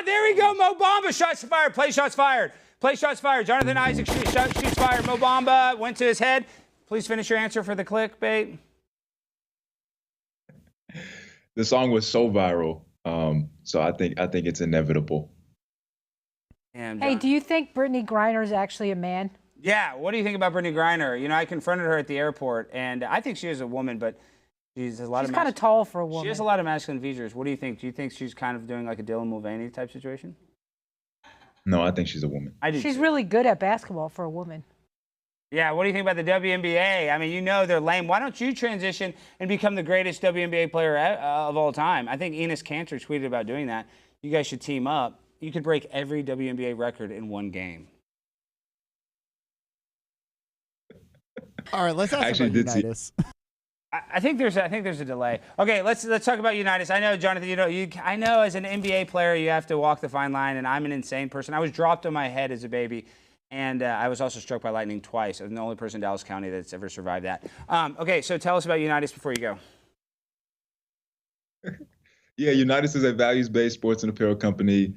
there we go, Mo Bamba. Shots fired. Play shots fired. Play shots fired. Jonathan Isaac shoots fired. Mo Bamba went to his head. Please finish your answer for the clickbait. the song was so viral, so I think it's inevitable. Hey, do you think Brittany Griner is actually a man? Yeah. What do you think about Brittany Griner? You know, I confronted her at the airport, and I think she is a woman, but she's kind of tall for a woman. She has a lot of masculine features. What do you think? Do you think she's kind of doing like a Dylan Mulvaney type situation? No, I think she's a woman. She's really good at basketball for a woman. Yeah, what do you think about the WNBA? I mean, you know they're lame. Why don't you transition and become the greatest WNBA player of all time? I think Enos Kanter tweeted about doing that. You guys should team up. You could break every WNBA record in one game. All right, let's ask about Unitus. I think there's a delay. Okay, let's talk about Unitus. I know, Jonathan, I know as an NBA player you have to walk the fine line, and I'm an insane person. I was dropped on my head as a baby, and I was also struck by lightning twice. I'm the only person in Dallas County that's ever survived that. Okay, so tell us about Unitus before you go. Yeah, Unitus is a values-based sports and apparel company.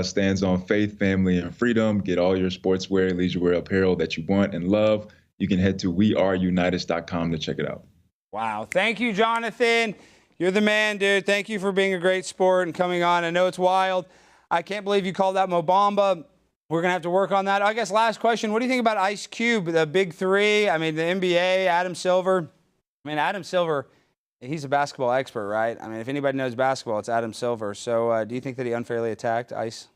Stands on faith, family, and freedom. Get all your sportswear, leisurewear apparel that you want and love. You can head to weareunitus.com to check it out. Wow. Thank you, Jonathan. You're the man, dude. Thank you for being a great sport and coming on. I know it's wild. I can't believe you called that Mo Bamba. We're going to have to work on that. I guess last question. What do you think about Ice Cube, the big three? I mean, the NBA, Adam Silver. I mean, Adam Silver, he's a basketball expert, right? I mean, if anybody knows basketball, it's Adam Silver. So do you think that he unfairly attacked Ice?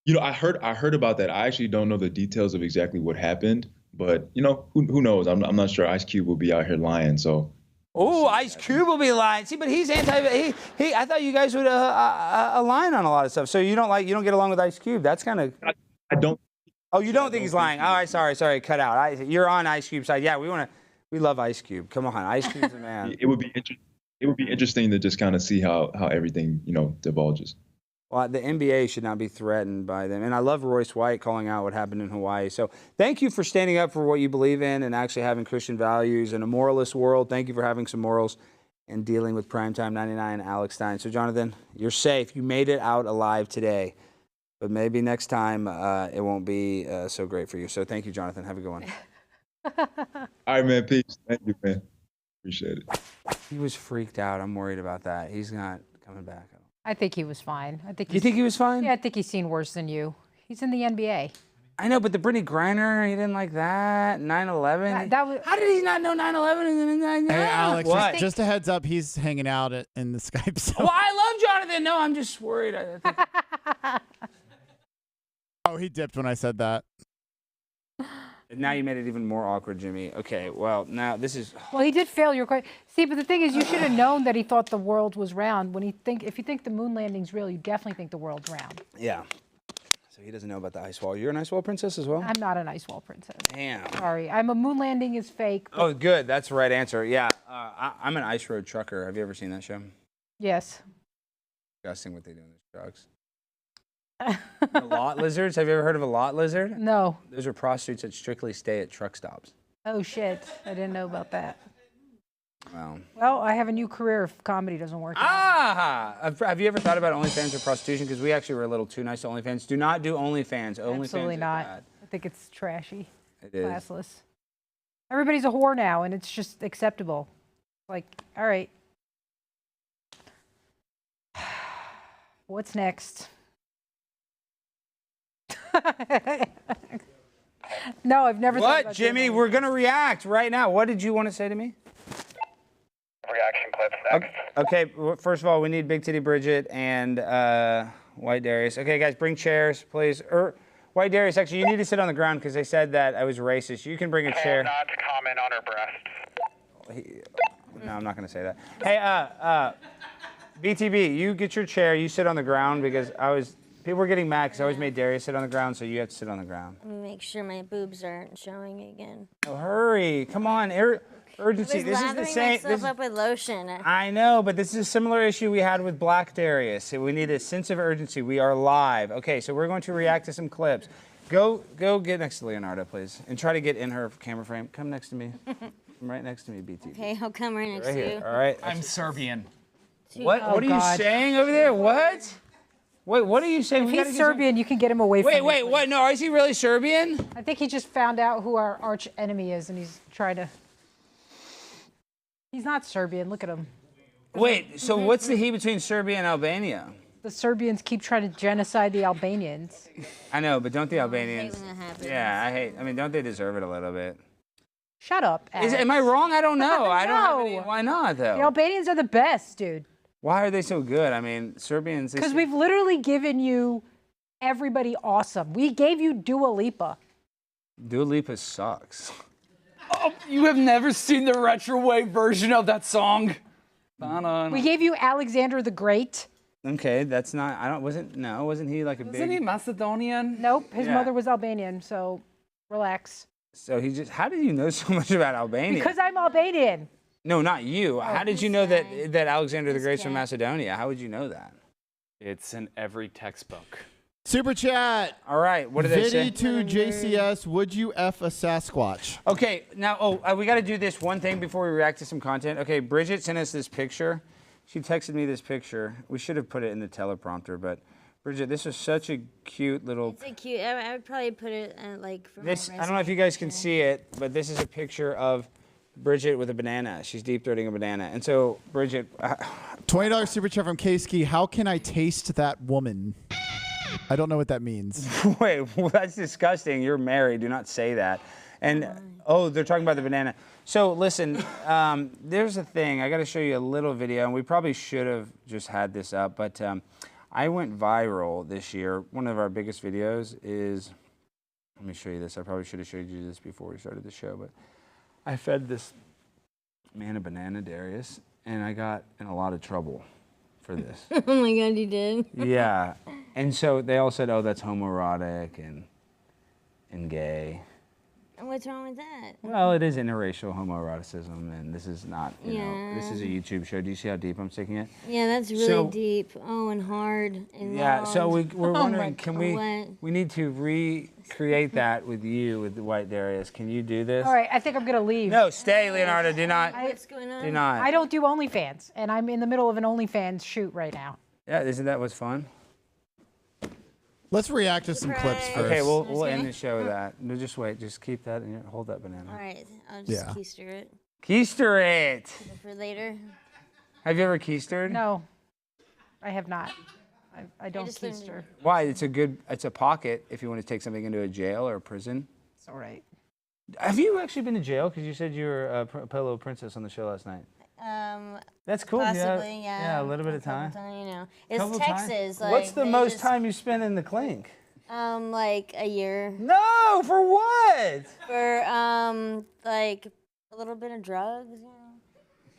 You know, I heard about that. I actually don't know the details of exactly what happened, but you know, who knows? I'm not sure Ice Cube will be out here lying. So. Oh, Ice Cube will be lying. See, but he's anti. He. I thought you guys would align on a lot of stuff. So you don't get along with Ice Cube. That's kind of. I don't. Oh, you don't think he's lying? All right, sorry, cut out. You're on Ice Cube's side. Yeah, we love Ice Cube. Come on, Ice Cube's the man. It would be interesting to just kind of see how everything divulges. Well, the NBA should not be threatened by them. And I love Royce White calling out what happened in Hawaii. So thank you for standing up for what you believe in and actually having Christian values in a moralist world. Thank you for having some morals and dealing with Primetime 99, Alex Stein. So, Jonathan, you're safe. You made it out alive today. But maybe next time it won't be so great for you. So thank you, Jonathan. Have a good one. All right, man. Peace. Thank you, man. Appreciate it. He was freaked out. I'm worried about that. He's not coming back. I think he was fine. You think he was fine? Yeah, I think he's seen worse than you. He's in the NBA. I know, but the Brittany Griner, he didn't like that. 9/11. How did he not know 9/11? Hey, Alex, just a heads up, he's hanging out in the Skype zone. Well, I love Jonathan. No, I'm just worried. I think... Oh, he dipped when I said that. Now you made it even more awkward, Jimmy. Okay, well, now this is... Well, he did fail your question. See, but the thing is, you should have known that he thought the world was round. If you think the moon landing's real, you definitely think the world's round. Yeah. So he doesn't know about the ice wall. You're an ice wall princess as well? I'm not an ice wall princess. Damn. Sorry. I'm a moon landing is fake. Oh, good. That's the right answer. Yeah. I'm an ice road trucker. Have you ever seen that show? Yes. Disgusting what they do in those trucks. The lot lizards. Have you ever heard of a lot lizard? No. Those are prostitutes that strictly stay at truck stops. Oh, shit. I didn't know about that. Wow. Well, I have a new career if comedy doesn't work out. Have you ever thought about OnlyFans or prostitution? Because we actually were a little too nice to OnlyFans. Do not do OnlyFans. Absolutely OnlyFans not. Bad. I think it's trashy. It is. Classless. Everybody's a whore now, and it's just acceptable. Like, all right. What's next? No, I've never thought about Jimmy? We're going to react right now. What did you want to say to me? Reaction clips next. Okay, first of all, we need Big Titty Bridget and White Darius. Okay, guys, bring chairs, please. White Darius, actually, you need to sit on the ground because they said that I was racist. You can bring a chair. Not to comment on her breasts. No, I'm not going to say that. Hey, BTB, you get your chair. You sit on the ground because people were getting mad because I always made Darius sit on the ground, so you have to sit on the ground. Let me make sure my boobs aren't showing again. Oh, hurry. Come on. Urgency. I was This is the same. myself up with lotion. I know, but this is a similar issue we had with Black Darius. We need a sense of urgency. We are live. Okay, so we're going to react to some clips. Go get next to Leonarda, please, and try to get in her camera frame. Come next to me. Come right next to me, BTB. Okay, I'll come right next to Right you. here. All right. I'm Serbian. What? Oh, What are you God. saying over there? What? Wait, what are you saying? If We gotta he's get some- Serbian, you can get him away from Wait, me. what? No, is he really Serbian? I think he just found out who our arch enemy is, and he's trying to. He's not Serbian. Look at him. Wait, so what's the heat between Serbia and Albania? The Serbians keep trying to genocide the Albanians. I know, but don't the I hate Albanians? when that happens. Yeah, I mean, don't they deserve it a little bit? Shut up, Alex. Am I wrong? I don't know. I don't have any, No. why not, though? The Albanians are the best, dude. Why are they so good? I mean, Serbians... Because we've literally given you everybody awesome. We gave you Dua Lipa. Dua Lipa sucks. Oh, you have never seen the retro wave version of that song? We gave you Alexander the Great. Okay, that's not... wasn't he like a big... Isn't he Macedonian? Nope, his Yeah. mother was Albanian, so relax. So he just... How did you know so much about Albania? Because I'm Albanian. No, not you. How did you know guy. that Alexander the This Great's from guy. Macedonia? How would you know that? It's in every textbook. Super chat. All right, what did they say? Viddy2JCS, would you F a Sasquatch? Okay, now, we got to do this one thing before we react to some content. Okay, Bridget sent us this picture. She texted me this picture. We should have put it in the teleprompter, but Bridget, this is such a cute little... It's a cute. I would probably put it like for This, my I don't know if you guys can see it, but this is a picture of Bridget with a banana. She's deep throating a banana. And so, Bridget... $20 super chat from K-Ski. How can I taste that woman? I don't know what that means. Wait, well, that's disgusting. You're married. Do not say that. And, oh, they're talking about the banana. So, listen, there's a thing. I got to show you a little video, and we probably should have just had this up, but I went viral this year. One of our biggest videos is, let me show you this. I probably should have showed you this before we started the show, but I fed this man a banana, Darius, and I got in a lot of trouble for this. Oh my God, you did. Yeah, and so they all said, oh, that's homoerotic and gay. And what's wrong with that? Well, it is interracial homoeroticism, and this is not, you know, this Yeah. is a YouTube show. Do you see how deep I'm sticking it? Yeah, that's really So- deep. Oh, and hard and Yeah, so long. we're wondering, can we, What? we need to recreate that with you, with the white Darius. Can you do this? All right, I think I'm going to leave. No, stay, Leonardo. Do not. What's going on? Do not. I don't do OnlyFans, and I'm in the middle of an OnlyFans shoot right now. Yeah, isn't that what's fun? Let's react to some clips Surprise. first. Okay, we'll Okay. end the show with that. No, just wait. Just keep that and hold that banana. All right, I'll just Yeah. keister it Keister it. for later. Have you ever keistered? No, I have not. I don't just learned keister. Why? It's a pocket if you want to take something into a jail or a prison. It's all right. Have you actually been to jail? Because you said you were a Pillow Princess on the show last night. That's cool. Possibly, yeah. Yeah, a little bit of Couple time. You know, it's Couple times? Texas. Like, What's the they most just- time you spent in the clink? Like a year. No, for what? For like a little bit of drugs, you know.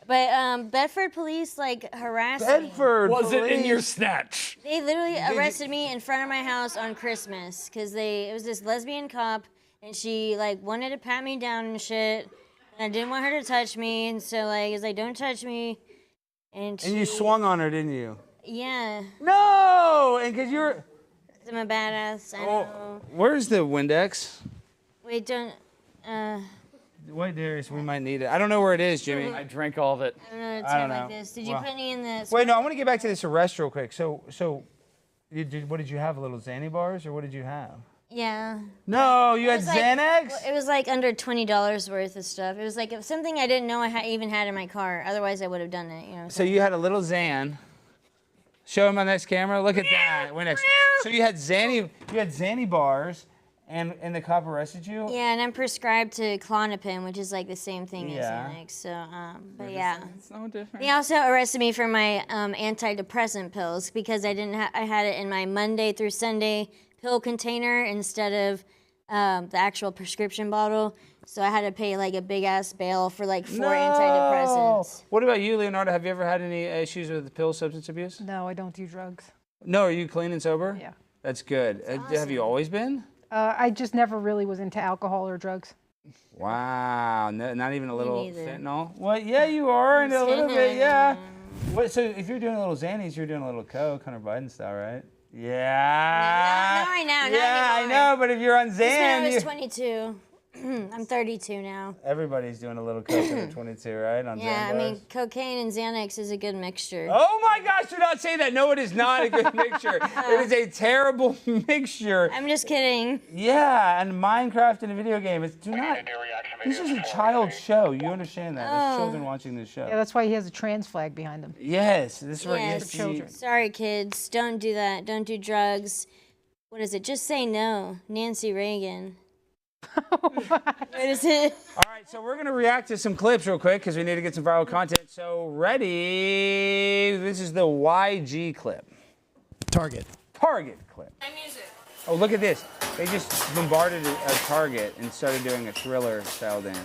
But Bedford police like harassed me. Bedford. Was it in your police. snatch? They literally arrested me in front of my house on Christmas because it was this lesbian cop and she like wanted to pat me down and shit. And I didn't want her to touch me, and so like, it was like, don't touch me. And And you swung on her, didn't you? Yeah, No, and because you're. I'm a badass. I Oh, know. where's the Windex? Wait, don't. Wait, Darius, we might need it. I don't know where it is, Jimmy. I drank all of it. I don't know. I don't Like know. this. Did you Well- put any in the? Wait, no, I want to get back to this arrest real quick. So, what did you have? A little Xanny bars, or what did you have? Yeah. No, you It had was like- Xanax. well, it was like under $20 worth of stuff. It was like something I didn't know I even had in my car. Otherwise, I would have done it. You know. So you had a little Xan. Show him on this camera. Look at that. Windex. So you had Xanny bars, and the cop arrested you. Yeah, and I'm prescribed to Klonopin, which is like the same thing Yeah. as Xanax. So, but yeah. It's no different. They also arrested me for my antidepressant pills because I didn't. I had it in my Monday through Sunday pill container instead of the actual prescription bottle. So I had to pay like a big ass bail for like 4 antidepressants. What about you, Leonarda? Have you ever had any issues with pill substance abuse? No, I don't do drugs. No, are you clean and sober? Yeah. That's good. Have you always been? I just never really was into alcohol or drugs. Wow, no, not even a little neither. fentanyl? Well, yeah, you are, and a little bit, yeah. What, so if you're doing a little Xannies, you're doing a little Coke, Hunter Biden style, right? Yeah. Not right now, not Yeah, I anymore. know, but if you're on Just when I Xan, was 22. I'm 32 now. everybody's doing a little Coke at 22, right? On Yeah, Xan I mean, bars. cocaine and Xanax is a good mixture. Oh my gosh, do not say that. No, it is not a good mixture. It is a terrible mixture. I'm just kidding. Yeah, and Minecraft in a video game. It's do not. This is a child show. You understand that? There's children watching this show. Yeah, that's why he has a trans flag behind him. Yes, this is where Yes. yes, children. Sorry, kids. Don't do that. Don't do drugs. What is it? Just say no. Nancy Reagan. What is it? All right, so we're gonna react to some clips real quick because we need to get some viral content. So ready? This is the YG clip. Target. Target clip. Oh, look at this. They just bombarded a Target and started doing a Thriller style dance.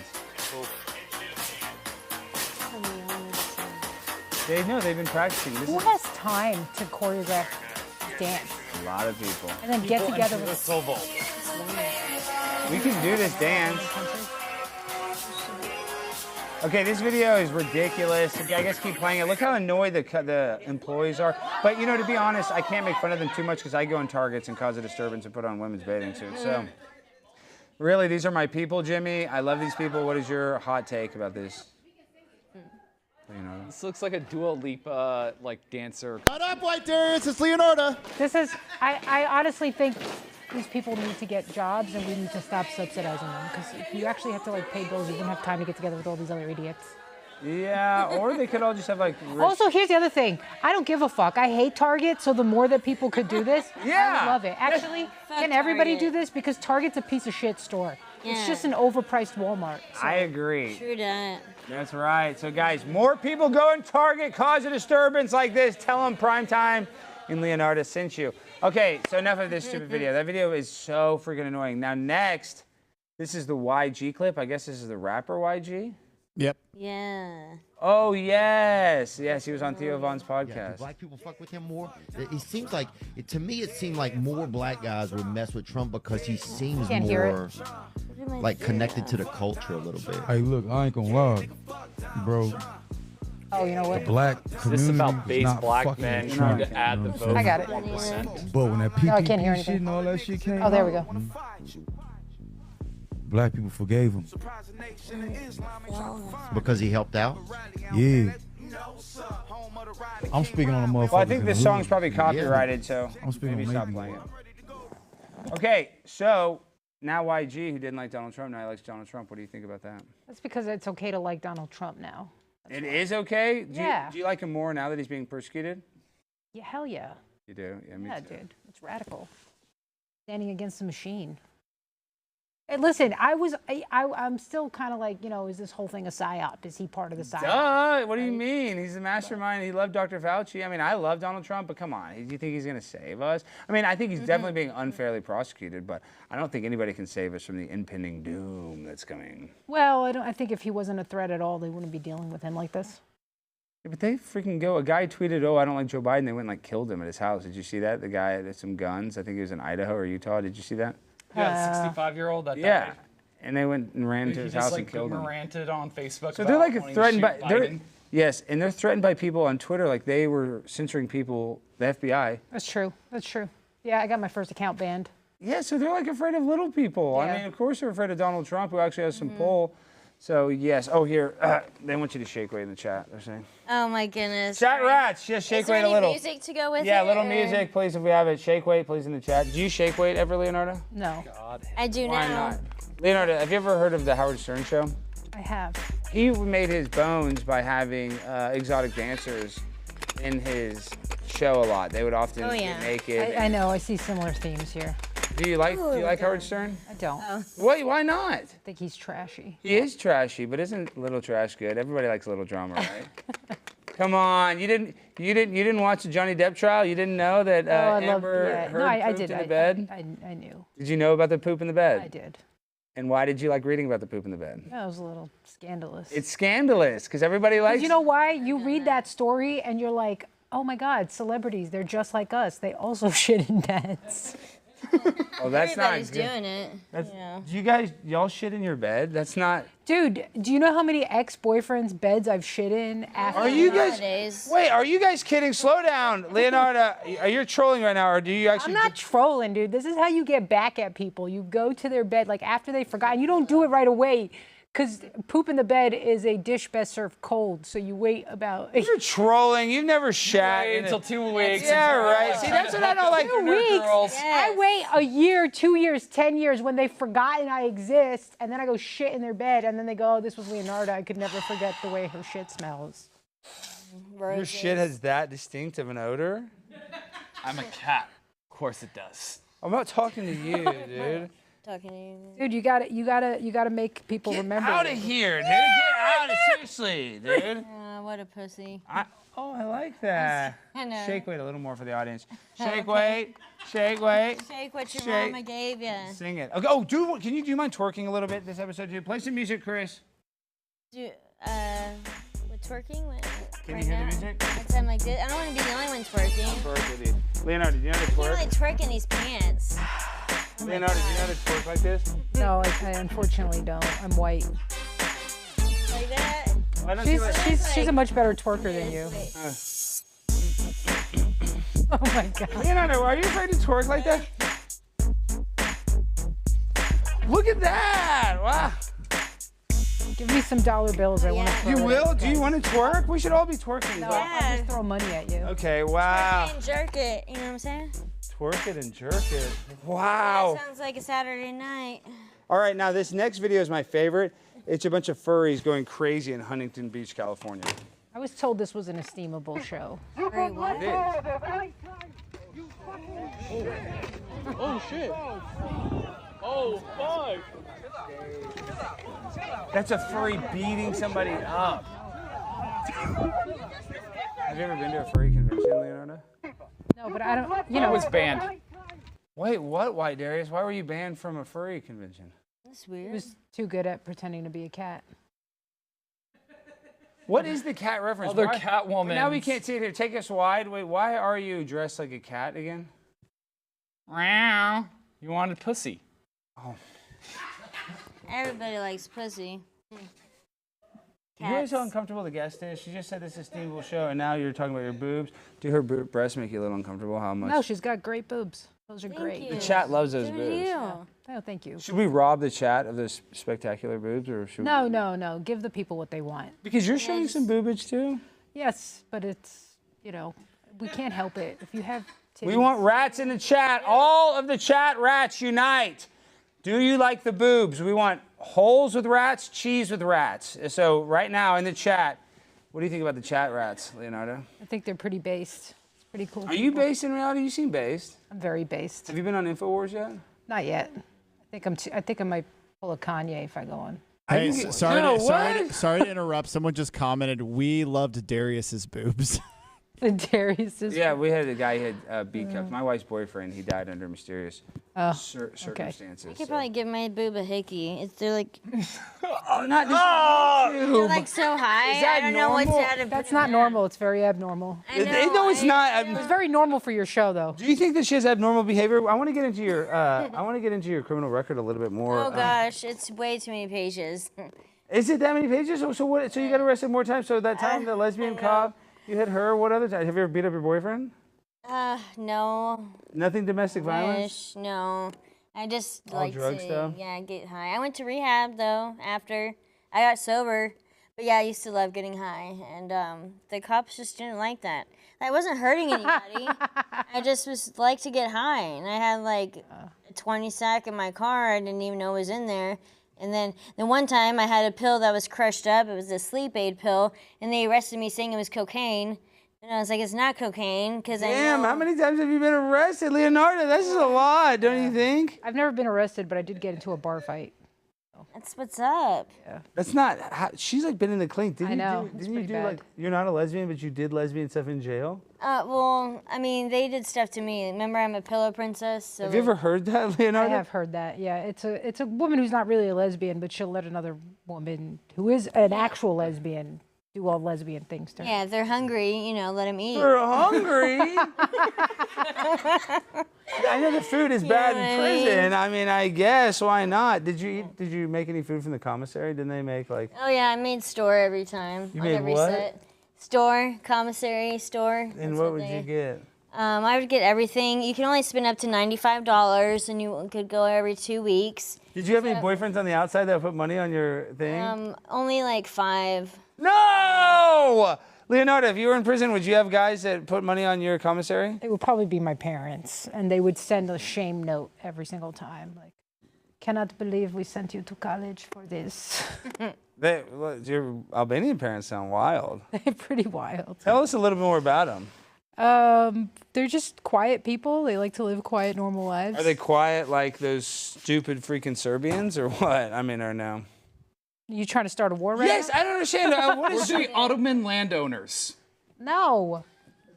They know they've been practicing. This Who is has time to choreograph dance a lot of people. and then get together with We can do this dance. Okay, this video is ridiculous. I guess keep playing it. Look how annoyed the employees are. But you know, to be honest, I can't make fun of them too much because I go in Targets and cause a disturbance and put on women's bathing suits. So, really, these are my people, Jimmy. I love these people. What is your hot take about this? Leonarda? This looks like a Dua Lipa like dancer. Shut up, White Darius. It's Leonarda. This is, I honestly think these people need to get jobs and we need to stop subsidizing them because if you actually have to like pay bills, you wouldn't have time to get together with all these other idiots. Yeah, or they could all just have like rich... Also, here's the other thing. I don't give a fuck. I hate Target, so the more that people could do this, Yeah. I would love it. Actually, can everybody do this? Because Target's a piece of shit store. It's Yeah. just an overpriced Walmart. So. I agree. True that. That's right. So, guys, more people go in Target, cause a disturbance like this. Tell them Primetime and Leonarda sent you. Okay, so enough of this stupid video. That video is so freaking annoying. Now, next, this is the YG clip. I guess this is the rapper YG. Yep. Yeah. Oh, yes. Yes, he was on Theo Von's Do podcast. black people fuck with him more? It seems like, to me, it seemed like more black guys would mess with Trump because he seems Can't hear more like connected to the culture a little bit. Hey, look, I ain't gonna lie, bro. Oh, you know what? Black Is community this about is base not black fucking men with trying Trump, to add you the know what vote I'm I got it. 1%? But when that No, I can't hear PPP shit anything. and all that shit came Oh, there out, we go. black people forgave him. Because he helped out? Yeah. I'm speaking on a motherfucker. Well, I think this song's probably copyrighted, so I'm speaking maybe on stop maybe. playing it. Okay, so now YG, who didn't like Donald Trump, now he likes Donald Trump. What do you think about that? That's because it's okay to like Donald Trump now. It is okay? Yeah. Do you like him more now that he's being persecuted? Yeah, hell yeah. You do? Yeah, me Yeah, too. dude. It's radical. Standing against the machine. And listen, I'm still kind of like, you know, is this whole thing a psyop? Is he part of the psyop? Duh, what do you mean? He's the mastermind. He loved Dr. Fauci. I mean, I love Donald Trump, but come on. Do you think he's going to save us? I mean, I think he's definitely being unfairly prosecuted, but I don't think anybody can save us from the impending doom that's coming. Well, I think if he wasn't a threat at all, they wouldn't be dealing with him like this. Yeah, but they freaking go. A guy tweeted, "Oh, I don't like Joe Biden." They went and like killed him at his house. Did you see that? The guy had some guns. I think he was in Idaho or Utah. Did you see that? Yeah, the 65-year-old that Yeah. died. And they went and ran to He his just house like and killed him. ranted on Facebook. So they're like about wanting to threatened by. shoot Biden. Yes, and they're threatened by people on Twitter. Like they were censoring people. The FBI. That's true. That's true. Yeah, I got my first account banned. Yeah, so they're like afraid of little people. Yeah. I mean, of course they're afraid of Donald Trump, who actually has some pull. So yes. Oh, here they want you to shake weight in the chat. They're saying. Oh my goodness. Chat Sorry. rats, just shake Is there weight a any little. music to go with Yeah, it? a little or- music, please. If we have it, shake weight, please in the chat. Do you shake weight ever, Leonarda? No, I do Why now. not? Leonarda, have you ever heard of the Howard Stern show? I have. He made his bones by having exotic dancers in his show a lot. They would often Oh, get yeah. naked. I know. I see similar themes here. Do you like Howard Stern? I don't. I Why not? think he's trashy. He is trashy, but isn't little trash good? Everybody likes a little drama, right? Come on, you didn't watch the Johnny Depp trial? You didn't know that Amber Heard I pooped did. in the bed? I knew. Did you know about the poop in the bed? I did. And why did you like reading about the poop in the bed? That was a little scandalous. It's scandalous because everybody likes. You know why? You read that story and you're like, oh my God, celebrities, they're just like us. They also shit in beds. Oh, that's Everybody's not good. doing it. That's, you know. do y'all shit in your bed? That's not. Dude, do you know how many ex-boyfriends' beds I've shit in after? Are you guys? Nowadays. Wait, are you guys kidding? Slow down, Leonarda. Are you trolling right now, or do you actually? I'm not trolling, dude. This is how you get back at people. You go to their bed like after they forgot, and you don't do it right away. Because poop in the bed is a dish best served cold, so you wait about. You're trolling. You've never shat Wait in until 2 weeks. Yeah, right. See, that's what I don't like. 2 weeks. I wait a year, 2 years, 10 years when they've forgotten I exist, and then I go shit in their bed, and then they go, "Oh, this was Leonarda. I could never forget the way her shit smells." Your shit has that distinct of an odor? I'm a cat. Of course it does. I'm not talking to you, dude. Talking to you. Dude, you gotta make people remember. Out of it. here, dude. Get out of seriously, dude. What a pussy. I like that. I know. Shakeweight a little more for the audience. Shakeweight, Shakeweight. Shake what your Shake. mama gave you. Sing it. Okay. Oh, do you mind twerking a little bit this episode, dude? Play some music, Chris. Do with twerking? Can right you hear now? the music? Next time like this. I don't want to be the only one twerking. Twerk with you. Leonardo, do you know how to I twerk? can't like twerk in these pants. Leonardo, do you know how to twerk like this? No, I unfortunately don't. I'm white. Like that? I don't see what- She's a much better twerker than you. Oh my God. Leonardo, are you afraid to twerk like that? Look at that! Wow. Give me some dollar bills. I want to. You will? Do you want to twerk? We should all be twerking. No, but- I'll just throw money at you. Okay, wow. And jerk it. You know what I'm saying? Twerk it and jerk it. Wow. That sounds like a Saturday night. All right, now this next video is my favorite. It's a bunch of furries going crazy in Huntington Beach, California. I was told this was an esteemable show. Furry what? It is. Oh shit. Oh fuck. That's a furry beating somebody up. Have you ever been to a furry convention, Leonardo? No, but I don't. You I know, was banned. Wait, what? Why, Darius? Why were you banned from a furry convention? That's he weird. was too good at pretending to be a cat. What is the cat reference? Other Why- Catwoman. Now we can't see it here. Take us wide. Wait, why are you dressed like a cat again? Meow. You wanted pussy. Oh. Everybody likes pussy. You guys how uncomfortable the guest is? She just said this is a steamable show, and now you're talking about your boobs. Do her breasts make you a little uncomfortable? How much? No, she's got great boobs. Those are Thank great. you. The chat loves those Good boobs. you. Oh, thank you. Should we rob the chat of those spectacular boobs, or should No, no, no. Give the people what they want. Because you're showing some boobage too. Yes, but it's, we can't help it. If you have titties. We want rats in the chat. All of the chat rats unite. Do you like the boobs? We want holes with rats, cheese with rats. So right now in the chat, what do you think about the chat rats, Leonardo? I think they're pretty based. It's pretty cool. Are you based in reality? You seem based. I'm very based. Have you been on InfoWars yet? Not yet. I think I might pull a Kanye if I go on. Hey, sorry, No, sorry to interrupt. Someone just commented, we loved Darius's boobs. Darius is. Yeah, we had a guy who had B cups. My wife's boyfriend, he died under mysterious circumstances. I could probably give my boob a hickey. They're like, not they're like so high. Is that I don't know what's normal? out of. That's not normal. It's very abnormal. I know, No, it's not. It's very normal for your show, though. Do you think that she has abnormal behavior? I want to get into your criminal record a little bit more. Oh gosh, it's way too many pages. Is it that many pages? So what? So you got arrested more times. So that time the lesbian cop, you hit her. What other time? Have you ever beat up your boyfriend? No. Nothing domestic violence. Wish, no. I just All like drug to stuff? get high. I went to rehab though after I got sober, but yeah, I used to love getting high, and the cops just didn't like that. I wasn't hurting anybody. I just was like to get high, and I had like a 20 sack in my car. I didn't even know was in there. And then the one time I had a pill that was crushed up. It was a sleep aid pill, and they arrested me saying it was cocaine. And I was like, it's not cocaine, because I know. Damn, how many times have you been arrested, Leonardo? That's just a lot, don't you think? I've never been arrested, but I did get into a bar fight. That's what's up. That's not. She's like been in the clink. I know, it's Didn't you pretty do bad. like? You're not a lesbian, but you did lesbian stuff in jail. Well, I mean, they did stuff to me. Remember, I'm a pillow princess. So Have you ever heard that, Leonarda? I have heard that. Yeah, it's a woman who's not really a lesbian, but she'll let another woman who is an actual lesbian do all lesbian things to her. Yeah, if they're hungry, you know, let them eat. They're hungry. I know the food is bad in prison. I mean, I guess why not? Did you make any food from the commissary? Didn't they make like? Oh yeah, I made store every time. You on made every what? Set. Store, commissary, store. And what would you get? I would get everything. You can only spend up to $95, and you could go every 2 weeks. Did you have any boyfriends on the outside that put money on your thing? Only like 5. No! Leonarda, if you were in prison, would you have guys that put money on your commissary? It would probably be my parents, and they would send a shame note every single time, like, "Cannot believe we sent you to college for this." Your Albanian parents sound wild. They're pretty wild. Tell us a little bit more about them. They're just quiet people. They like to live quiet, normal lives. Are they quiet like those stupid freaking Serbians or what? I mean, or no? You trying to start a war right Yes, now? I don't understand. What is the Ottoman landowners? No.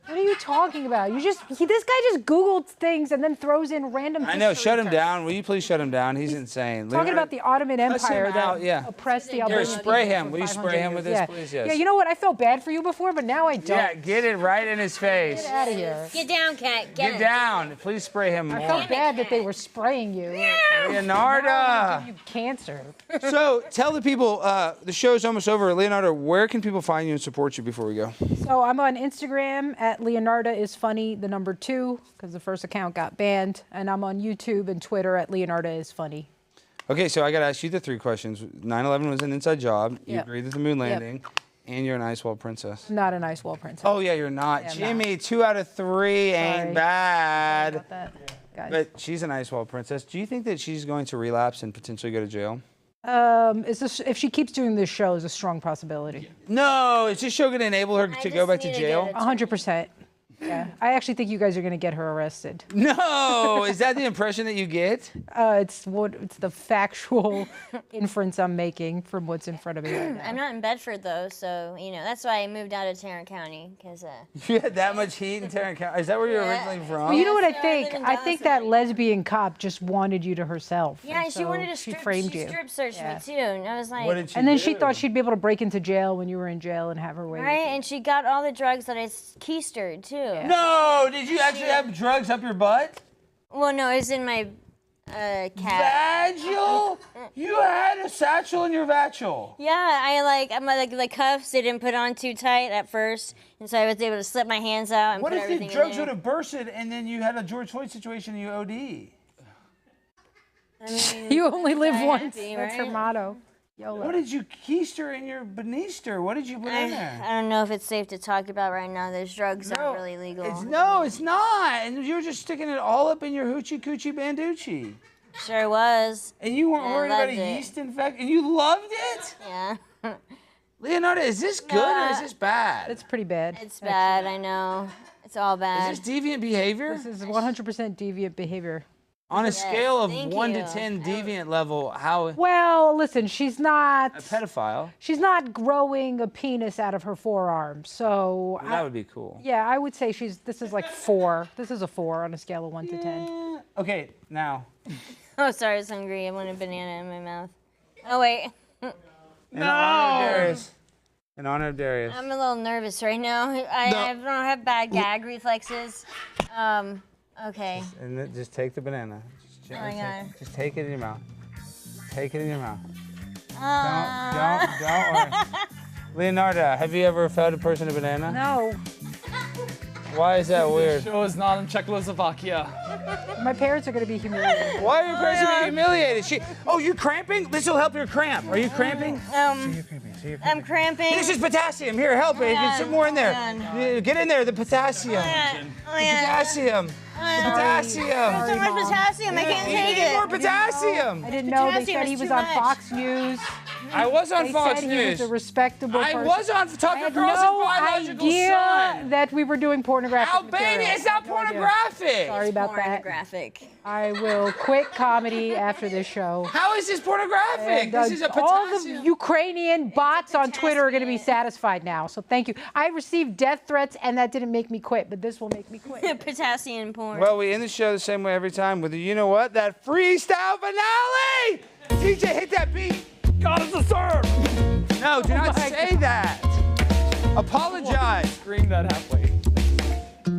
What are you talking about? This guy just Googled things and then throws in random I know. history Shut him terms. down. Will you please shut him down? He's insane. Talking about the Ottoman cuss him Empire that out, yeah. oppressed the Here, Albanian spray people him. for Will you 500 spray him with years. this, please? Yes. Yeah, you know what? I felt bad for you before, but now I don't. Yeah, get it right in his face. Get out of here. Get down, cat. Get down. Please spray him more. I felt bad that they were spraying you. Leonarda. Give you cancer. So tell the people, the show's almost over. Leonarda, where can people find you and support you before we go? So I'm on Instagram at Leonarda is funny, the number 2, because the first account got banned, and I'm on YouTube and Twitter at Leonarda is funny. Okay, so I got to ask you the 3 questions. 9/11 was an inside job. You Yep. agreed with the moon landing, and you're an ice wall princess. I'm not an ice wall princess. Oh yeah, you're not. Yeah, I'm Jimmy, 2 out of 3 ain't Sorry. bad. About that, guys. But she's an ice wall princess. Do you think that she's going to relapse and potentially go to jail? If she keeps doing this show, is a strong possibility. No, is this show going to enable her to go back to jail? 100%. Yeah, I actually think you guys are going to get her arrested. No, is that the impression that you get? It's the factual inference I'm making from what's in front of me right now. I'm not in Bedford though, so you know that's why I moved out of Tarrant County because. You had that much heat in Tarrant County. Is that where you're originally from? Well, you know what I I think? live in I think that lesbian cop just wanted you to herself. Yeah, and she so wanted to she strip. framed She you. strip searched Yeah. me too, and I was like. What did she And then do? she thought she'd be able to break into jail when you were in jail and have her wait. Right, and she got all the drugs that I keistered too. No, did you actually have drugs up your butt? Well, no, it's in my cat. Vaginal? You had a satchel in your vatchel. Yeah, I'm like the cuffs they didn't put on too tight at first, and so I was able to slip my hands out and What put if everything the drugs in would there. have bursted and then you had a George Floyd situation and you OD? I mean, You only live I'm once. happy, That's her right? motto. YOLO. What did you keister in your banister? What did you put in there? I don't know if it's safe to talk about right now. Those drugs aren't really legal. It's not. And you're just sticking it all up in your hoochie coochie banducci. Sure was. And you weren't Yeah, I worried about a loved it. yeast infection? And you loved it? Yeah. Leonarda, is this good or is this bad? It's pretty bad. It's bad, I know. It's all bad. Is this deviant behavior? This is 100% deviant behavior. On a Yes, scale of thank 1 to you. 10 deviant level, how Well, listen, she's not a pedophile? she's not growing a penis out of her forearm. So That would be cool. yeah, I would say this is like 4. This is a 4 on a scale of 1 to 10. Okay, now. Oh, sorry, I was hungry. I want a banana in my mouth. Oh, wait. In honor of Darius. In honor of Darius. I'm a little nervous right now. I don't have bad gag reflexes. Okay. And then just take the banana. Just, Oh my God. just take it in your mouth. Take it in your mouth. Uh, Don't worry. Leonarda, have you ever fed a person a banana? No, Why is that weird? Show is not in Czechoslovakia. my parents are going to be humiliated. Why are your parents being humiliated? Oh, you're cramping? This will help your cramp. Are you cramping? I'm cramping. This is potassium. Here, help me. Get some more in there. Yeah, get in there. The potassium. Potassium. Potassium. So much potassium. I can't You take need it. more potassium. I didn't know. They Potassium said he is was too on much. Fox News. I was on They Fox said News. he was a respectable I person. was on Tucker I had Carlson's no biological idea son. that we were doing pornographic Albania, material. it's not No idea. pornographic. Sorry about that. Pornographic. I will quit comedy after this show. How is this pornographic? And, This is a all the potassium. Ukrainian bots on Twitter are going to be satisfied now. So thank you. I received death threats, and that didn't make me quit, but this will make me quit. Potassium porn. Well, we end the show the same way every time with the, you know what, that freestyle finale! DJ, hit that beat. God is a serve. No, do not say that. Apologize. Scream that halfway.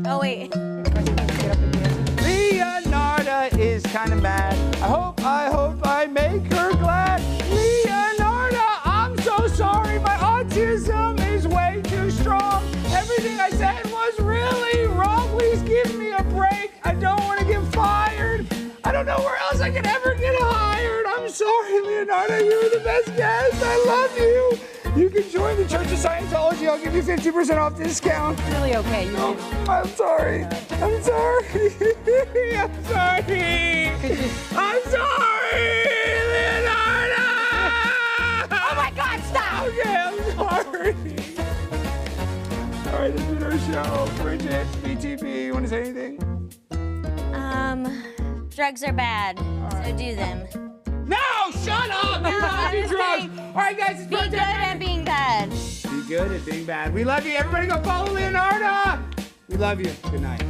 Oh, wait. Leonarda is kind of mad. I hope I make her glad. Leonarda, I'm so sorry. My autism is way too strong. Everything I said was really wrong. Please give me a break. I don't want to get fired. I don't know where else I could ever get hired. I'm sorry, Leonarda. You were the best guest. I love you. You can join the Church of Scientology. I'll give you 50% off discount. It's really okay. No, I'm sorry. I'm sorry. I'm sorry. I'm sorry, Leonarda. Oh my God, stop! Okay, I'm sorry. All right, this has been our show. Bridget, BTP, you want to say anything? Drugs are bad, so do them. No, shut up! You're not do drugs. All right, guys, it's Be good at being bad. Be good at being bad. We love you. Everybody go follow Leonarda. We love you. Good night.